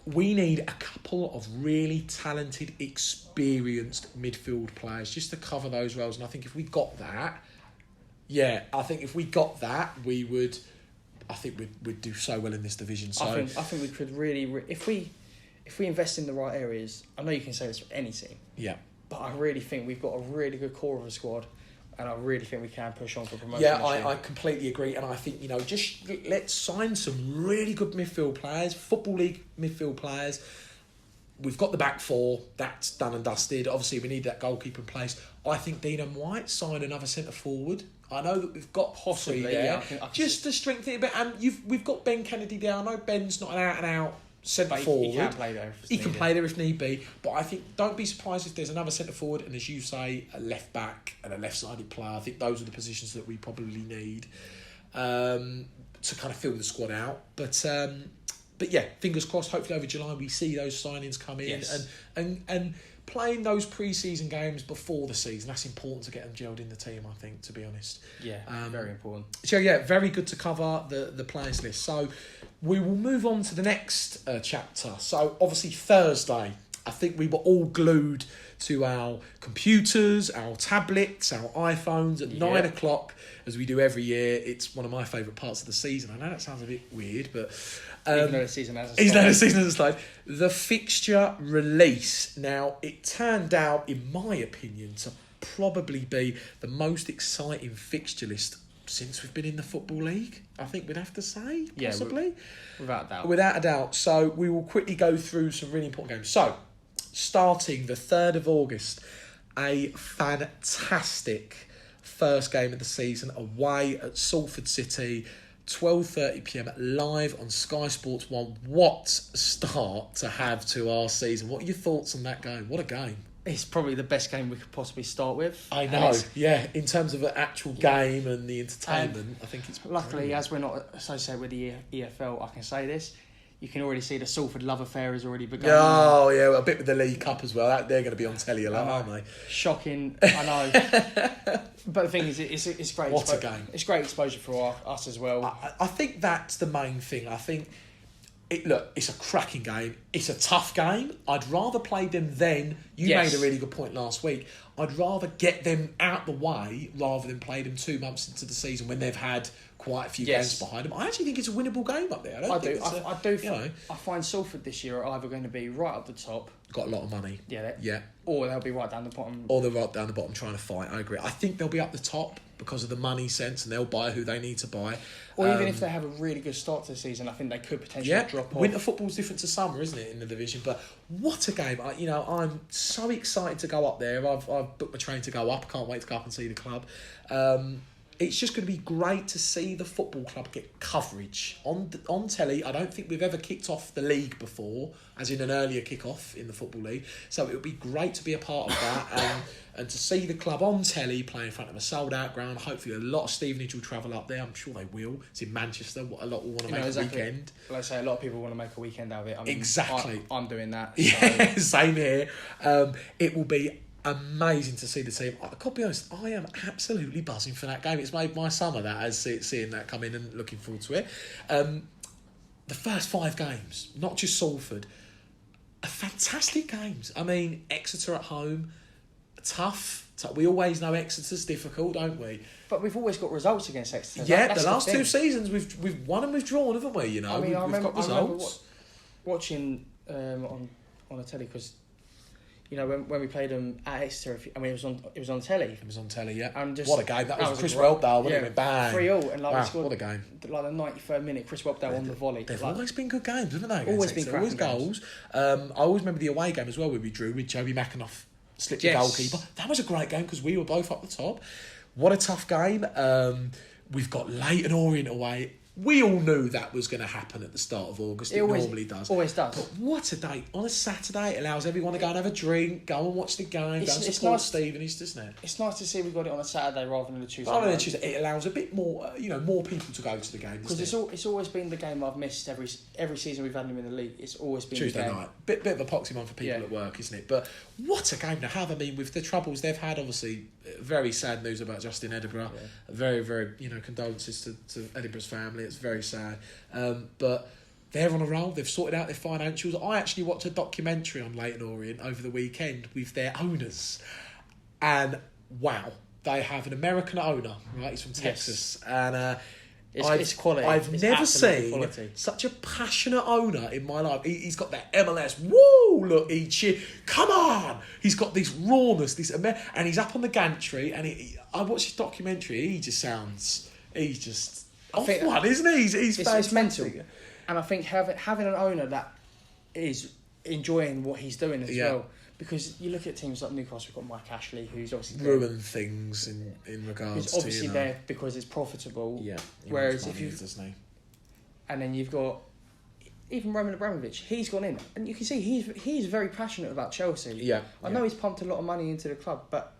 We need a couple of really talented, experienced midfield players just to cover those roles. And I think if we got that, we'd do so well in this division. So I think we could really, if we if we invest in the right areas, I know you can say this for any team. Yeah. But I really think we've got a really good core of a squad, and I really think we can push on for promotion. Yeah, I completely agree, and I think, you know, just let's sign some really good midfield players, Football League midfield players. We've got the back four, that's done and dusted. Obviously, we need that goalkeeper in place. I think Dean and White sign another centre forward. I know that we've got Possibly there, just to strengthen it a bit, and we've got Ben Kennedy there. I know Ben's not an out-and-out centre forward. He can play there. He can play there if need be. But I think don't be surprised if there's another centre forward and, as you say, a left back and a left-sided player. I think those are the positions that we probably need to kind of fill the squad out. But yeah, fingers crossed. Hopefully over July we see those signings come in and playing those pre-season games before the season. That's important to get them gelled in the team, I think, to be honest. Yeah, very important. So yeah, very good to cover the players list. So we will move on to the next chapter. So obviously Thursday, I think we were all glued to our computers, our tablets, our iPhones at 9 o'clock, as we do every year. It's one of my favourite parts of the season. I know that sounds a bit weird, but even though the season hasn't started. The fixture release. Now, it turned out, in my opinion, to probably be the most exciting fixture list since we've been in the Football League, I think we'd have to say, possibly. Without a doubt. Without a doubt. So we will quickly go through some really important games. So, starting the 3rd of August, a fantastic first game of the season away at Salford City, 12:30pm live on Sky Sports 1. What a start to have to our season. What are your thoughts on that game? What a game. It's probably the best game we could possibly start with. I know, yeah. In terms of an actual game and the entertainment, I think it's luckily, brilliant. As we're not associated with the EFL, I can say this. You can already see the Salford love affair has already begun. Oh, yeah, a bit with the League Cup as well. They're going to be on telly a lot, aren't they? Shocking, I know. But the thing is, it's great. What a game. It's great exposure for us as well. I think that's the main thing. I think, it's a cracking game. It's a tough game. I'd rather play them then. You made a really good point last week. I'd rather get them out the way rather than play them 2 months into the season when they've had quite a few games behind them. I actually think it's a winnable game up there. I find Salford this year are either going to be right up the top. Got a lot of money. Yeah. Or they'll be right down the bottom. Or they're right down the bottom trying to fight. I agree. I think they'll be up the top because of the money sense, and they'll buy who they need to buy. Or even if they have a really good start to the season, I think they could potentially drop off. Winter football's different to summer, isn't it, in the division? But what a game. I'm so excited to go up there. I've booked my train to go up. I can't wait to go up and see the club. It's just going to be great to see the football club get coverage on telly. I don't think we've ever kicked off the league before, as in an earlier kick-off in the Football League. So it would be great to be a part of that and to see the club on telly playing in front of a sold-out ground. Hopefully a lot of Stevenage will travel up there. I'm sure they will. It's in Manchester. A lot will want to make a weekend. Like I say, a lot of people want to make a weekend out of it. Exactly. I'm doing that. So. Yeah, same here. It will be amazing to see the team. I gotta be honest, I am absolutely buzzing for that game. It's made my summer, that, as seeing that come in and looking forward to it. The first 5 games, not just Salford, are fantastic games. I mean, Exeter at home, tough. We always know Exeter's difficult, don't we? But we've always got results against Exeter. Yeah, the last 2 seasons we've won and we've drawn, haven't we? You know, I mean, we've got results. I remember watching on the telly, because when we played them at Exeter, it was on telly. It was on telly, yeah. And what a game! That was Chris Whelpdale, wasn't it? Bang! 3-3, and wow, we scored. What a game! Like the 93rd minute, Chris Whelpdale on the volley. They've always been good games, haven't they? Always been always goals. I always remember the away game as well, where we drew with Joby McAnuff slipped the goalkeeper. That was a great game because we were both up the top. What a tough game! We've got Leyton Orient away. We all knew that was going to happen at the start of August. It normally does. Always does. But what a day. On a Saturday, it allows everyone to go and have a drink, go and watch the game, go and support Stevenage, doesn't it? It's nice to see we got it on a Saturday rather than a Tuesday. It allows a bit more, more people to go to the game. Because it's always been the game I've missed every season we've had them in the league. It's always been Tuesday the game. night. Bit of a poxy one for people at work, isn't it? But what a game to have. I mean, with the troubles they've had, obviously, very sad news about Justin Edinburgh. Yeah. Very, very, condolences to Edinburgh's family. It's very sad. But they're on a roll. They've sorted out their financials. I actually watched a documentary on Leyton Orient over the weekend with their owners, and wow, they have an American owner. Right, he's from Texas, and It's quality. I've It's never seen quality. such a passionate owner in my life. He's got that MLS, woo, look, he cheer, come on. He's got this rawness, and he's up on the gantry, and I watched his documentary, he's just off one, isn't he? It's mental. And I think having an owner that is enjoying what he's doing as well. Because you look at teams like Newcastle, we've got Mike Ashley, who's obviously ruin things in regards who's obviously there because it's profitable. Yeah. Whereas if you and then you've got even Roman Abramovich, he's gone in, and you can see he's very passionate about Chelsea. Yeah. I know he's pumped a lot of money into the club, but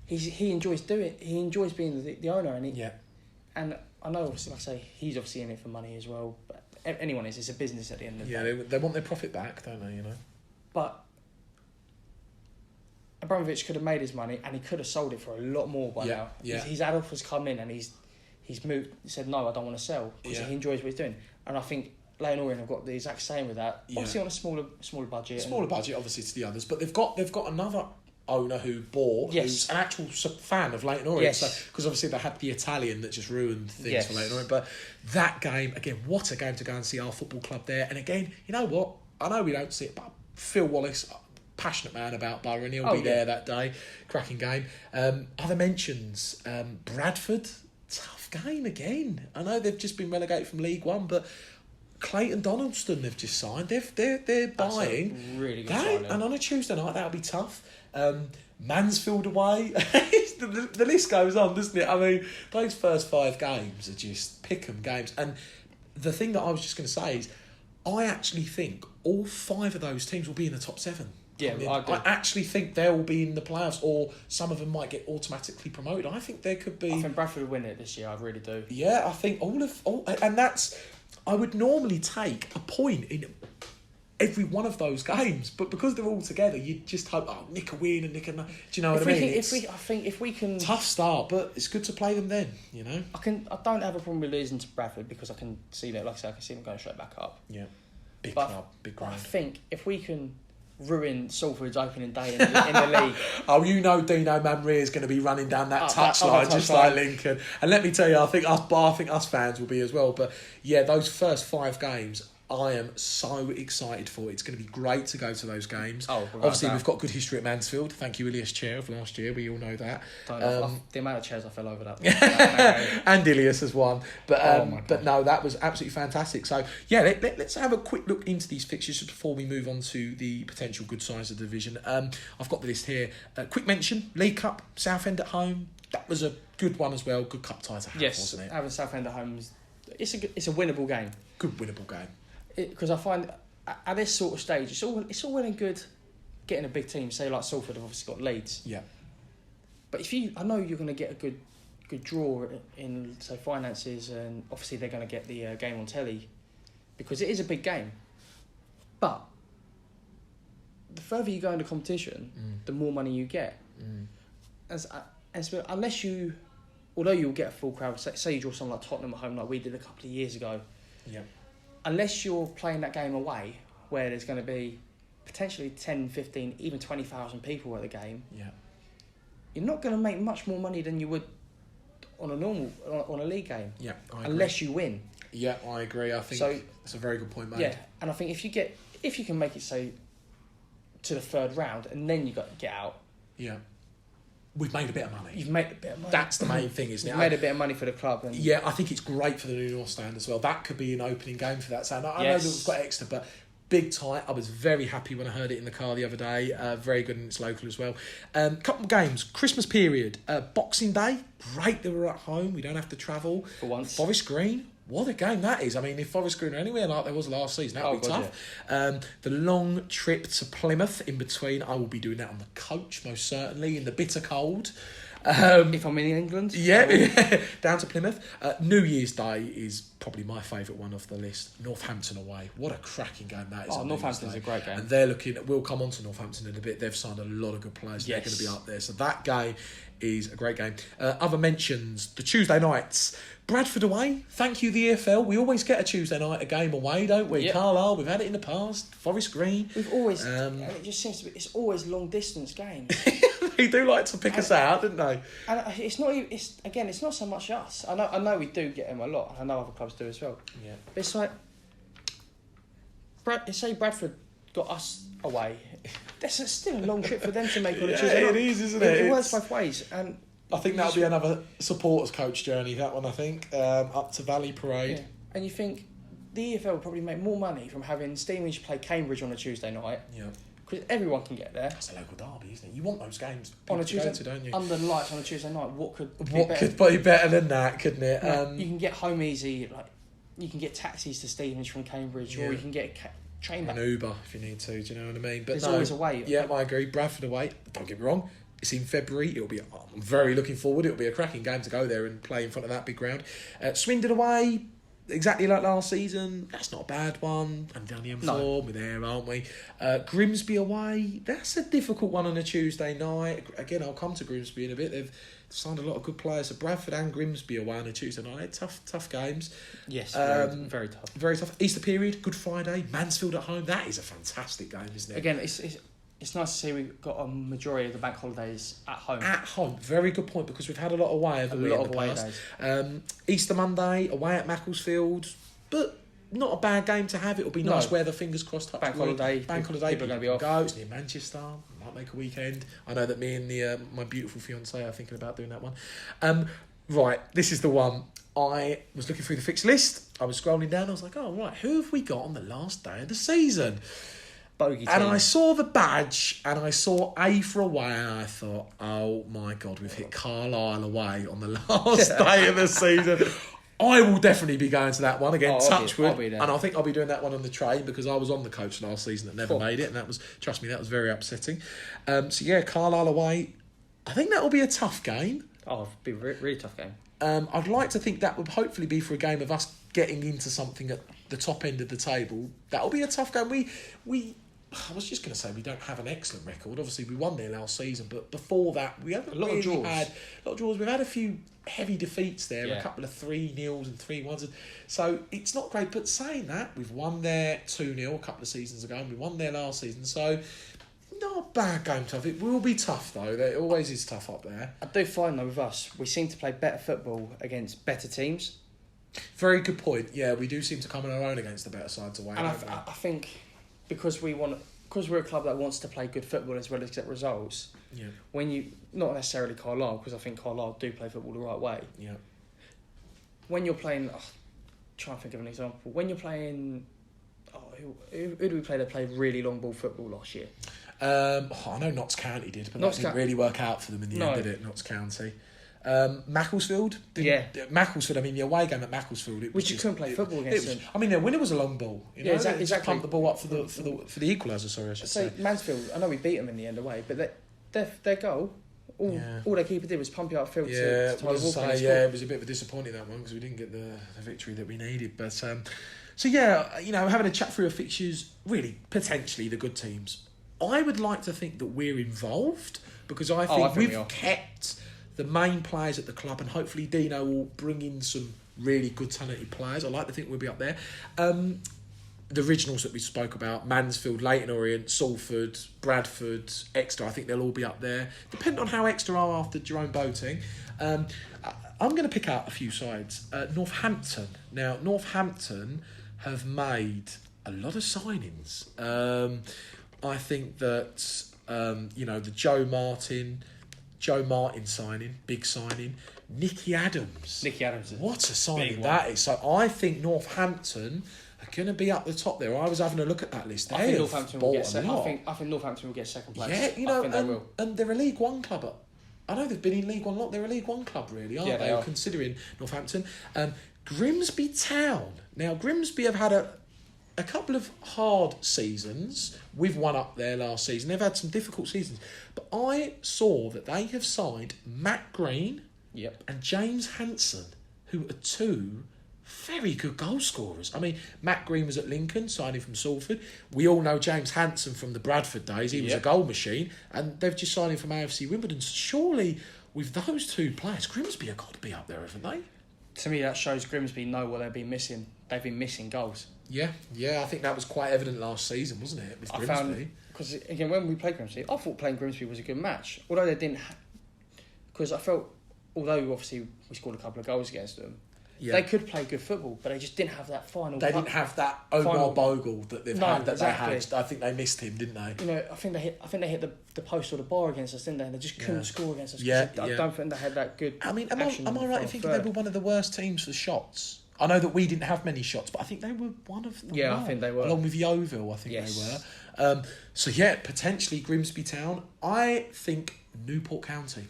he enjoys being the owner, and and I know obviously, like I say, he's obviously in it for money as well. But anyone is, it's a business at the end of the day. Yeah, they want their profit back, don't they? But Abramovich could have made his money, and he could have sold it for a lot more by now. Yeah. His Adolf has come in, and he's moved. He said, "No, I don't want to sell," because he enjoys what he's doing. And I think Leighton Orient have got the exact same with that. Obviously on a smaller budget. Smaller budget, obviously, to the others, but they've got another owner who bought, who's an actual fan of Leighton Orient. Yes. Because obviously they had the Italian that just ruined things for Leighton Orient. But that game, again, what a game to go and see our football club there. And again, you know what? I know we don't see it, but Phil Wallace, passionate man about Borough, and he'll be there that day. Cracking game. Other mentions, Bradford, tough game again. I know they've just been relegated from League One, but Clayton Donaldson they've just signed. They're buying. That's a really good signing. And on a Tuesday night, that'll be tough. Mansfield away. the list goes on, doesn't it? I mean, those first 5 games are just pick-em games. And the thing that I was just going to say is, I actually think all 5 of those teams will be in the top 7. Yeah, I actually think they'll be in the playoffs, or some of them might get automatically promoted. I think there could be. I think Bradford will win it this year. I really do. Yeah, I think all, and that's. I would normally take a point in every one of those games, but because they're all together, you just hope, nick a win and nick a. Do you know what I mean? I think if we can. Tough start, but it's good to play them then. I don't have a problem with losing to Bradford because I can see that. Like I said, I can see them going straight back up. Yeah, big club, big ground. I think if we can ruin Salford's opening day in the league. Oh, Dino Manria is going to be running down that touchline just like Lincoln. And let me tell you, I think us fans will be as well. But yeah, those first 5 games, I am so excited for. It's going to be great to go to those games. Obviously, we've got good history at Mansfield. Thank you, Ilias Chair of last year. We all know that. The amount of chairs I fell over that. And Ilias has won. But no, that was absolutely fantastic. So yeah, let's have a quick look into these fixtures just before we move on to the potential good sides of the division. I've got the list here. Quick mention: League Cup, Southend at home. That was a good one as well. Good cup tie to have, wasn't it? Having Southend at home it's a winnable game. Good winnable game. Because I find at this sort of stage, it's all well and good getting a big team. Say like Salford have obviously got Leeds. Yeah. But I know you're going to get a good draw in say finances, and obviously they're going to get the game on telly, because it is a big game. But the further you go in the competition, the more money you get. Although you'll get a full crowd, say you draw someone like Tottenham at home, like we did a couple of years ago. Yeah. Unless you're playing that game away, where there's going to be potentially 10, 15, even 20,000 people at the game, you're not going to make much more money than you would on a league game. Yeah, I agree. Unless you win. Yeah, I agree. I think that's a very good point, mate. Yeah, and I think if you can make it say to the 3rd round and then you got to get out. Yeah. We've made a bit of money. You've made a bit of money. That's the main thing, isn't it? You've made a bit of money for the club. And yeah, I think it's great for the new North Stand as well. That could be an opening game for that stand. I know that we've got extra, but big tight. I was very happy when I heard it in the car the other day. Very good, and it's local as well. Couple of games. Christmas period. Boxing Day. Great that we're at home. We don't have to travel. For once. Forest Green. What a game that is. I mean, if Forest Green are anywhere like there was last season, that would be tough. Yeah. The long trip to Plymouth in between. I will be doing that on the coach, most certainly, in the bitter cold. If I'm in England? Yeah, down to Plymouth. New Year's Day is probably my favourite one off the list. Northampton away. What a cracking game that is. Northampton's a great game. And they're we'll come on to Northampton in a bit. They've signed a lot of good players. Yes. They're going to be up there. So that game is a great game. Other mentions, the Tuesday nights. Bradford away. Thank you, the EFL. We always get a Tuesday night, a game away, don't we? Yep. Carlisle, we've had it in the past. Forest Green. We've always... and it just seems to be... It's always long-distance games. They do like to pick us out, don't they? And it's not. It's not so much us. I know we do get them a lot. I know other clubs do as well. Yeah. But it's like, say Bradford got us away. That's still a long trip for them to make on a Tuesday night. It is, isn't it? It works both ways, and I think that'll be another supporters coach journey. That one, I think, up to Valley Parade. Yeah. And you think the EFL will probably make more money from having Stevenage play Cambridge on a Tuesday night. Yeah. Because everyone can get there. It's a local derby, isn't it? You want those games on a Tuesday, to, don't you? Under the lights on a Tuesday night. What could be better than that, couldn't it? You can get home easy. Like you can get taxis to Stevenage from Cambridge, or you can get a train back. An Uber if you need to. Do you know what I mean? But there's always a way. Yeah, I agree. Bradford away. Don't get me wrong. It's in February. I'm very looking forward. It'll be a cracking game to go there and play in front of that big ground. Swindon away. Exactly like last season. That's not a bad one. And down the M4, no. We're there, aren't we? Grimsby away. That's a difficult one on a Tuesday night. Again, I'll come to Grimsby in a bit. They've signed a lot of good players. So Bradford and Grimsby away on a Tuesday night. Tough games. Yes, very tough. Very tough. Easter period, Good Friday. Mansfield at home. That is a fantastic game, isn't it? Again, it's nice to see we've got a majority of the bank holidays at home. At home, very good point, because we've had a lot of away, haven't we, in the past? Easter Monday, away at Macclesfield, but not a bad game to have. It'll be nice weather, fingers crossed. Bank holiday, people are going to be off. It's near Manchester, might make a weekend. I know that me and my beautiful fiancée are thinking about doing that one. Right, this is the one. I was looking through the fixed list. I was scrolling down. I was like, oh, right, who have we got on the last day of the season? Bogey and team. I saw the badge and I saw A for away and I thought, oh my God, we've hit Carlisle away on the last day of the season. I will definitely be going to that one again, Touchwood. And I think I'll be doing that one on the train because I was on the coach last season that never made it, and that was, trust me, that was very upsetting. So yeah, Carlisle away. I think that will be a tough game. Oh, it'll be a really tough game. I'd like to think that would hopefully be for a game of us getting into something at the top end of the table. That'll be a tough game. I was just going to say we don't have an excellent record. Obviously, we won there last season, but before that, we haven't really had a lot of draws. We've had a few heavy defeats there, a couple of 3-0s and 3-1s. So it's not great. But saying that, we've won there 2-0 a couple of seasons ago, and we won there last season. So not a bad game to have. It will be tough, though. It always is tough up there. I do find, though, with us, we seem to play better football against better teams. Very good point. Yeah, we do seem to come on our own against the better sides away. And I think because we're a club that wants to play good football as well as get results. Yeah. When you not necessarily Carlisle, because I think Carlisle do play football the right way. Yeah. When you're playing, trying to think of an example. When you're playing, who do we play that played really long ball football last year? I know Notts County did, but that didn't really work out for them in the end, did it? Notts County. Macclesfield. Macclesfield. I mean, the away game at Macclesfield, which you couldn't play football against them. I mean, their winner was a long ball. You know? Exactly. Pumped the ball up for the equaliser. Sorry, I should say. Mansfield. I know we beat them in the end away, but their goal. All their keeper did was pump it upfield to Tyler Walker. It was a bit of a disappointing that one because we didn't get the victory that we needed. But so yeah, having a chat through our fixtures, really potentially the good teams. I would like to think that we're involved because I think we've kept the main players at the club, and hopefully Dino will bring in some really good talented players. I like to think we'll be up there. The originals that we spoke about, Mansfield, Leyton Orient, Salford, Bradford, Exeter, I think they'll all be up there. Depending on how Exeter are after Jerome Boating. I'm going to pick out a few sides. Northampton. Now, Northampton have made a lot of signings. I think that, the Joe Martin signing, big signing. Nicky Adams. What a signing that is. So I think Northampton are going to be up the top there. I was having a look at that list. I think Northampton will get second. I think Northampton will get second place. Yeah, and they're a League One club. I know they've been in League One a lot. They're a League One club, really, aren't they? Are. Considering Northampton. Grimsby Town. Now, Grimsby have had a couple of hard seasons. We've won up there last season. They've had some difficult seasons. But I saw that they have signed Matt Green and James Hanson, who are two very good goal scorers. I mean, Matt Green was at Lincoln, signing from Salford. We all know James Hanson from the Bradford days. He was a goal machine. And they've just signed him from AFC Wimbledon. Surely, with those two players, Grimsby have got to be up there, haven't they? to me, that shows Grimsby know what they've been missing. They've been missing goals. Yeah, I think that was quite evident last season, wasn't it, with Grimsby? Because, again, when we played Grimsby, I thought playing Grimsby was a good match. Although they didn't... Because I felt, although obviously we scored a couple of goals against them, they could play good football, but they just didn't have that final... They didn't have that Omar Bogle that they've had. They had. I think they missed him, didn't they? You know, I think they hit the post or the bar against us, didn't they? And they just couldn't score against us. I don't think they had that good... I mean, am I right in thinking they were one of the worst teams for shots? I know that we didn't have many shots, but I think they were one of them. Yeah, I think they were. Along with Yeovil, I think they were. Potentially Grimsby Town. I think Newport County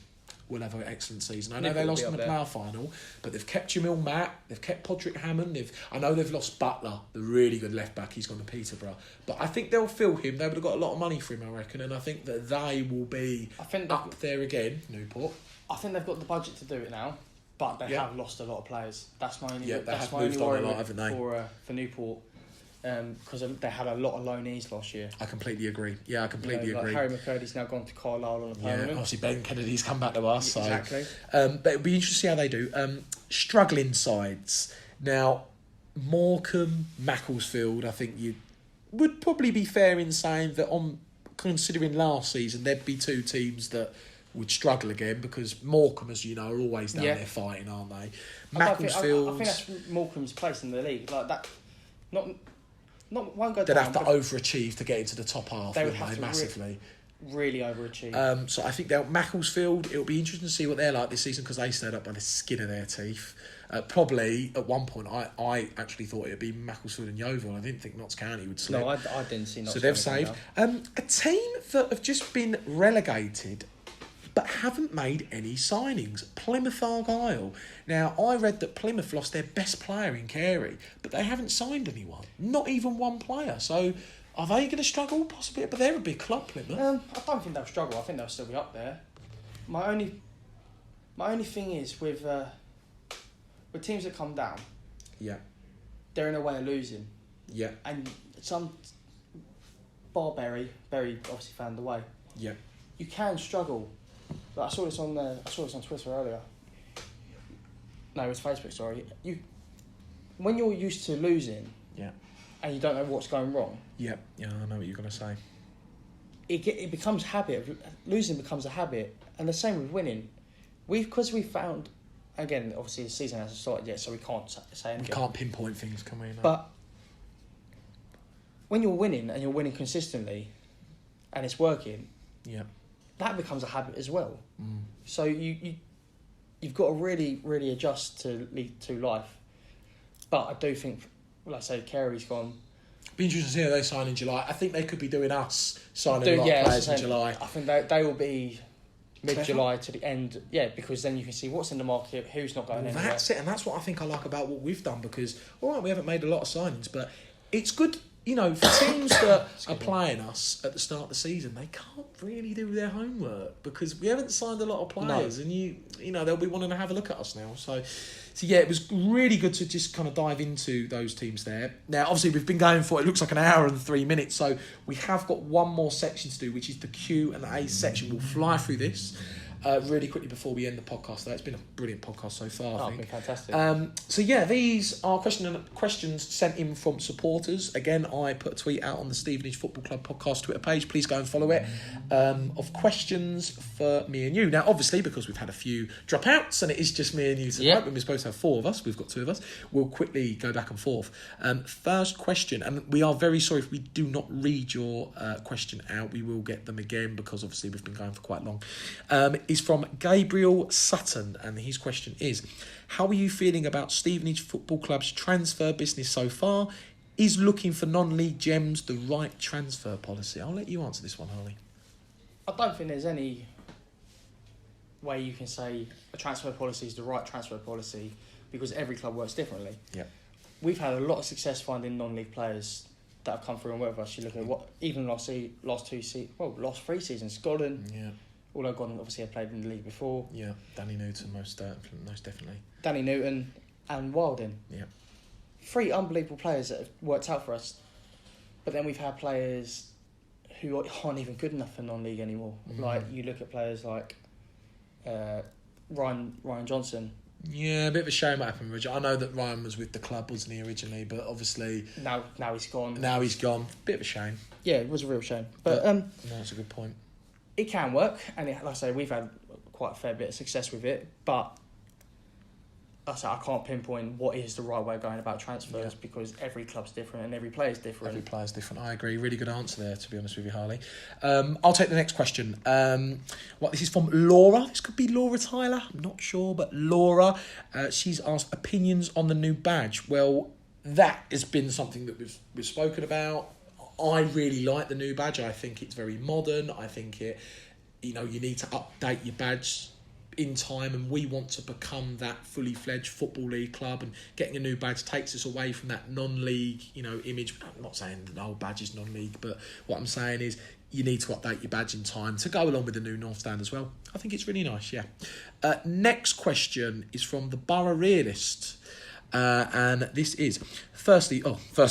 will have an excellent season. I know they lost in the playoff final, but they've kept Jamil Matt, they've kept Podrick Hammond, I know they've lost Butler, the really good left back, he's gone to Peterborough. But I think they'll fill him, they would have got a lot of money for him, I reckon, and I think that they will be up there again, Newport. I think they've got the budget to do it now, but they have lost a lot of players. That's my only worry for Newport. Because they had a lot of loanees last year. I completely agree. Yeah, I completely agree. Harry McCurdy's now gone to Carlisle on a permanent. Yeah, obviously Ben Kennedy's come back to us. Exactly. But it'll be interesting to see how they do. Struggling sides. Now, Morecambe, Macclesfield, I think you would probably be fair in saying that considering last season, there'd be two teams that would struggle again because Morecambe, as you know, are always down there fighting, aren't they? Macclesfield... I think that's Morecambe's place in the league. Like that... Won't go They'd down, have to overachieve to get into the top half, wouldn't they, massively. Really overachieve. So I think Macclesfield, it'll be interesting to see what they're like this season because they stayed up by the skin of their teeth. Probably, at one point, I actually thought it would be Macclesfield and Yeovil. I didn't think Notts County would slip. No, I didn't see Notts County. So they've saved. A team that have just been relegated but haven't made any signings. Plymouth Argyle. Now, I read that Plymouth lost their best player in Carey, but they haven't signed anyone. Not even one player. So, are they going to struggle? Possibly, but they're a big club, Plymouth. I don't think they'll struggle. I think they'll still be up there. My only thing is with teams that come down, they're in a way of losing. Yeah. And some Barberry obviously found the way. Yeah. You can struggle. Like I saw this on Twitter earlier. No, it was Facebook. Sorry. When you're used to losing, and you don't know what's going wrong. Yeah, I know what you're going to say. It becomes habit. Losing becomes a habit, and the same with winning. Because we found, again, obviously the season hasn't started yet, so we can't say anything. We can't pinpoint things, can we? No. But when you're winning and you're winning consistently, and it's working. Yeah. That becomes a habit as well. So you've got to really, really adjust to life. But I do think, like I say, Carey's gone. Be interesting to see how they sign in July. I think they could be doing us signing a lot of players in July. I think they will be mid-July to the end. Yeah, because then you can see what's in the market, who's not going anywhere. That's it, and that's what I think I like about what we've done because, all right, we haven't made a lot of signings, but it's good. You know, for teams that are playing us at the start of the season, they can't really do their homework because we haven't signed a lot of players, and you know they'll be wanting to have a look at us now. So yeah, it was really good to just kind of dive into those teams there. Now, obviously, we've been going for it looks like an hour and 3 minutes, so we have got one more section to do, which is the Q&A section. We'll fly through this. Really quickly before we end the podcast, though. It's been a brilliant podcast so far, I think. It's been fantastic. So yeah, these are questions sent in from supporters. Again, I put a tweet out on the Stevenage Football Club podcast Twitter page. Please go and follow it. Of questions for me and you. Now, obviously, because we've had a few dropouts and it is just me and you tonight, when we're supposed to have 4 of us, we've got 2 of us. We'll quickly go back and forth. First question, and we are very sorry if we do not read your question out. We will get them again because obviously we've been going for quite long. Is from Gabriel Sutton, and his question is, how are you feeling about Stevenage Football Club's transfer business so far? Is looking for non-league gems the right transfer policy? I'll let you answer this one, Harley. I don't think there's any way you can say a transfer policy is the right transfer policy because every club works differently. Yeah, we've had a lot of success finding non-league players that have come through and work with us. You look at what even last 3 seasons, Scotland. Yeah. Although Gordon obviously had played in the league before. Yeah, Danny Newton most definitely. Danny Newton and Wilding. Yeah. 3 unbelievable players that have worked out for us. But then we've had players who aren't even good enough for non-league anymore. Like, you look at players like Ryan Johnson, Yeah, a bit of a shame what happened with Ryan. I know that Ryan was with the club, wasn't he, originally? But obviously... Now he's gone. Now he's gone. Bit of a shame. Yeah, it was a real shame. But no, that's a good point. It can work, and like I say, we've had quite a fair bit of success with it, but like I say, I can't pinpoint what is the right way of going about transfers because every club's different and every player's different. Every player's different, I agree. Really good answer there, to be honest with you, Harley. I'll take the next question. This is from Laura. This could be Laura Tyler, I'm not sure, but Laura. She's asked opinions on the new badge. Well, that has been something that we've spoken about. I really like the new badge. I think it's very modern. I think you need to update your badge in time, and we want to become that fully fledged football league club, and getting a new badge takes us away from that non-league image. I'm not saying the whole badge is non-league, but what I'm saying is you need to update your badge in time to go along with the new North Stand as well. I think it's really nice. Next question is from the Borough Realist. And this is, firstly,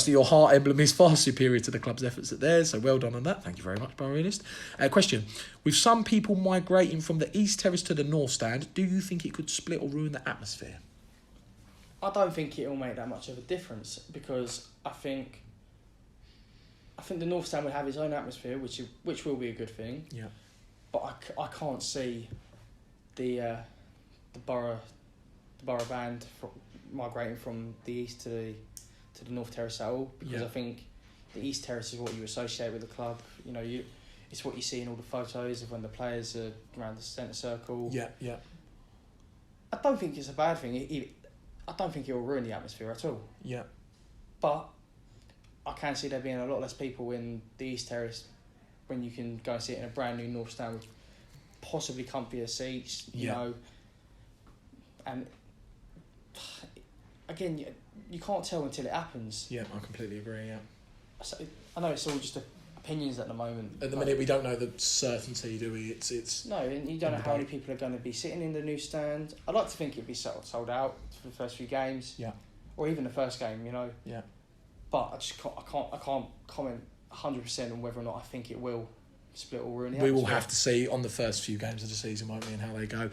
your heart emblem is far superior to the club's efforts at theirs, so well done on that. Thank you very much, Borough Realist. Question, with some people migrating from the East Terrace to the North Stand, do you think it could split or ruin the atmosphere? I don't think it will make that much of a difference because I think the North Stand will have its own atmosphere, which will be a good thing. Yeah. But I can't see the borough band migrating from the east to the North Terrace at all, because I think the East Terrace is what you associate with the club. It's what you see in all the photos of when the players are around the centre circle. Yeah. I don't think it's a bad thing. I don't think it will ruin the atmosphere at all. Yeah. But I can see there being a lot less people in the East Terrace when you can go and sit in a brand new North Stand with possibly comfier seats, you know. And again, you can't tell until it happens. Yeah, I completely agree, yeah. So, I know it's all just opinions at the moment. At the minute, we don't know the certainty, do we? It's no, and you don't know how many people are going to be sitting in the new stand. I'd like to think it'd be sold out for the first few games. Yeah. Or even the first game, Yeah. But I can't comment 100% on whether or not I think it will split or ruin the We will atmosphere. have to see on the first few games of the season, won't we, and how they go.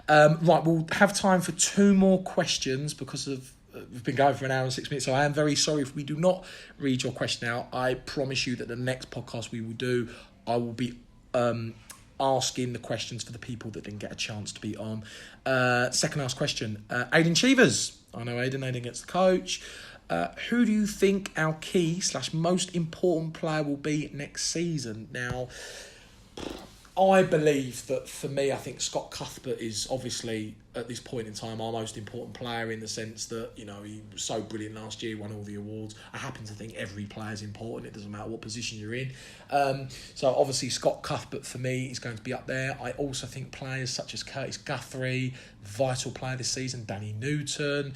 Right, we'll have time for 2 more questions because we've been going for an hour and 6 minutes, so I am very sorry if we do not read your question out. I promise you that the next podcast we will do, I will be asking the questions for the people that didn't get a chance to be on. Second last question. Aidan Cheevers. I know Aidan gets the coach. Who do you think our key / most important player will be next season? Now, I believe that for me, I think Scott Cuthbert is obviously at this point in time our most important player, in the sense that he was so brilliant last year, won all the awards. I happen to think every player is important. It doesn't matter what position you're in. So obviously Scott Cuthbert for me is going to be up there. I also think players such as Curtis Guthrie, vital player this season, Danny Newton,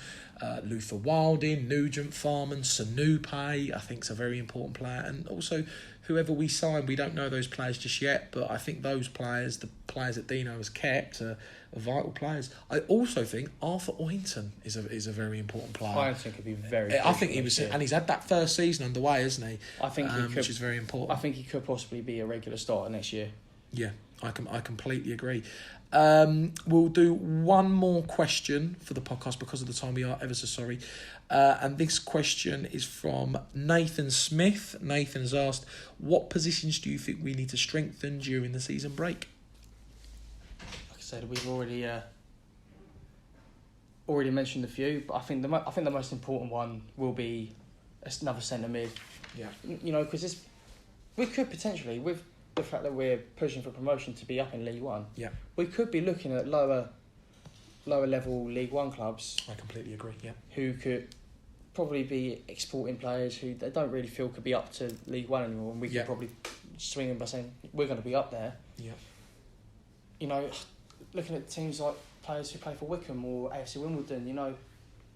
Luther Wilding, Nugent Farman, Sanupe, I think is a very important player. And also whoever we sign, we don't know those players just yet, but I think those players, the players that Dino has kept, are vital players. I also think Arthur Oynton is a very important player. Oynton could be very. I think he was, and he's had that first season underway, hasn't he? I think he could, which is very important. I think he could possibly be a regular starter next year. Yeah, I completely agree. We'll do one more question for the podcast because of the time. We are ever so sorry. And this question is from Nathan Smith. Nathan's asked, what positions do you think we need to strengthen during the season break? Like I said, we've already mentioned a few, but I think the most important one will be another centre mid. Yeah. Because we could potentially, with the fact that we're pushing for promotion to be up in League One, we could be looking at lower level League One clubs. I completely agree. Yeah. Who could probably be exporting players who they don't really feel could be up to League One anymore, and we could probably swing them by saying we're going to be up there. Yeah. Looking at teams like players who play for Wickham or AFC Wimbledon,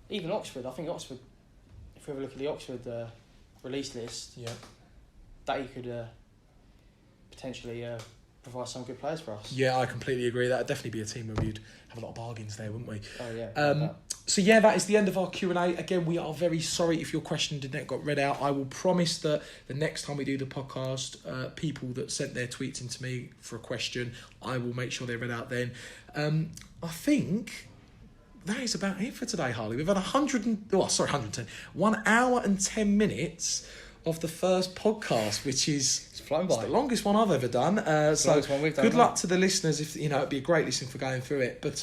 even Oxford. I think Oxford, if we ever look at the Oxford release list, that you could potentially provide some good players for us. Yeah, I completely agree. That would definitely be a team where we'd have a lot of bargains there, wouldn't we? Oh, yeah. So, that is the end of our Q&A. Again, we are very sorry if your question didn't get read out. I will promise that the next time we do the podcast, people that sent their tweets into me for a question, I will make sure they're read out then. I think that is about it for today, Harley. We've had 110, 1 hour and 10 minutes of the first podcast, which is flown by. It's the longest one I've ever done. So one we've done, good luck to the listeners. If it'd be a great listening for going through it. But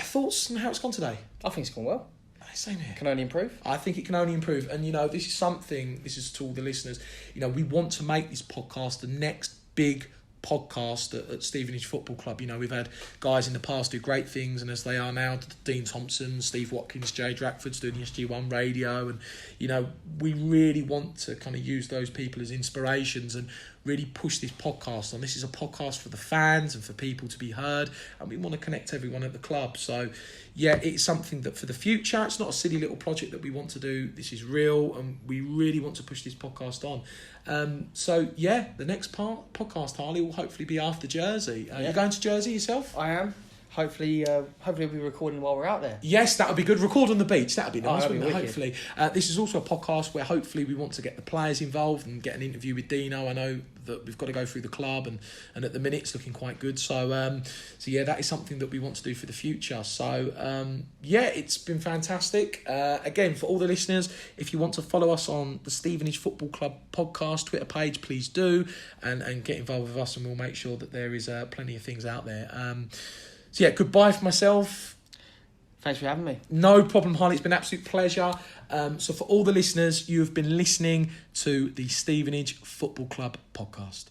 thoughts on how it's gone today? I think it's gone well. Same here. Can only improve. I think it can only improve. And, this is to all the listeners. We want to make this podcast the next big podcast at Stevenage Football Club. We've had guys in the past do great things, and as they are now, Dean Thompson, Steve Watkins, Jay Drakford's doing the SG1 radio, and we really want to kind of use those people as inspirations and really push this podcast on. This is a podcast for the fans and for people to be heard, and we want to connect everyone at the club. So it's something that for the future, it's not a silly little project that we want to do. This is real, and we really want to push this podcast on. The next podcast, Harley, will hopefully be after Jersey. You're going to Jersey yourself? I am. Hopefully we'll be recording while we're out there. Yes, that would be good. Record on the beach. That would be nice, wouldn't it? Wicked. Hopefully. This is also a podcast where hopefully we want to get the players involved and get an interview with Dino. I know that we've got to go through the club, and at the minute it's looking quite good. So that is something that we want to do for the future. So it's been fantastic. Again, for all the listeners, if you want to follow us on the Stevenage Football Club podcast Twitter page, please do, and get involved with us, and we'll make sure that there is plenty of things out there. Goodbye for myself. Thanks for having me. No problem, Harley. It's been an absolute pleasure. So for all the listeners, you have been listening to the Stevenage Football Club podcast.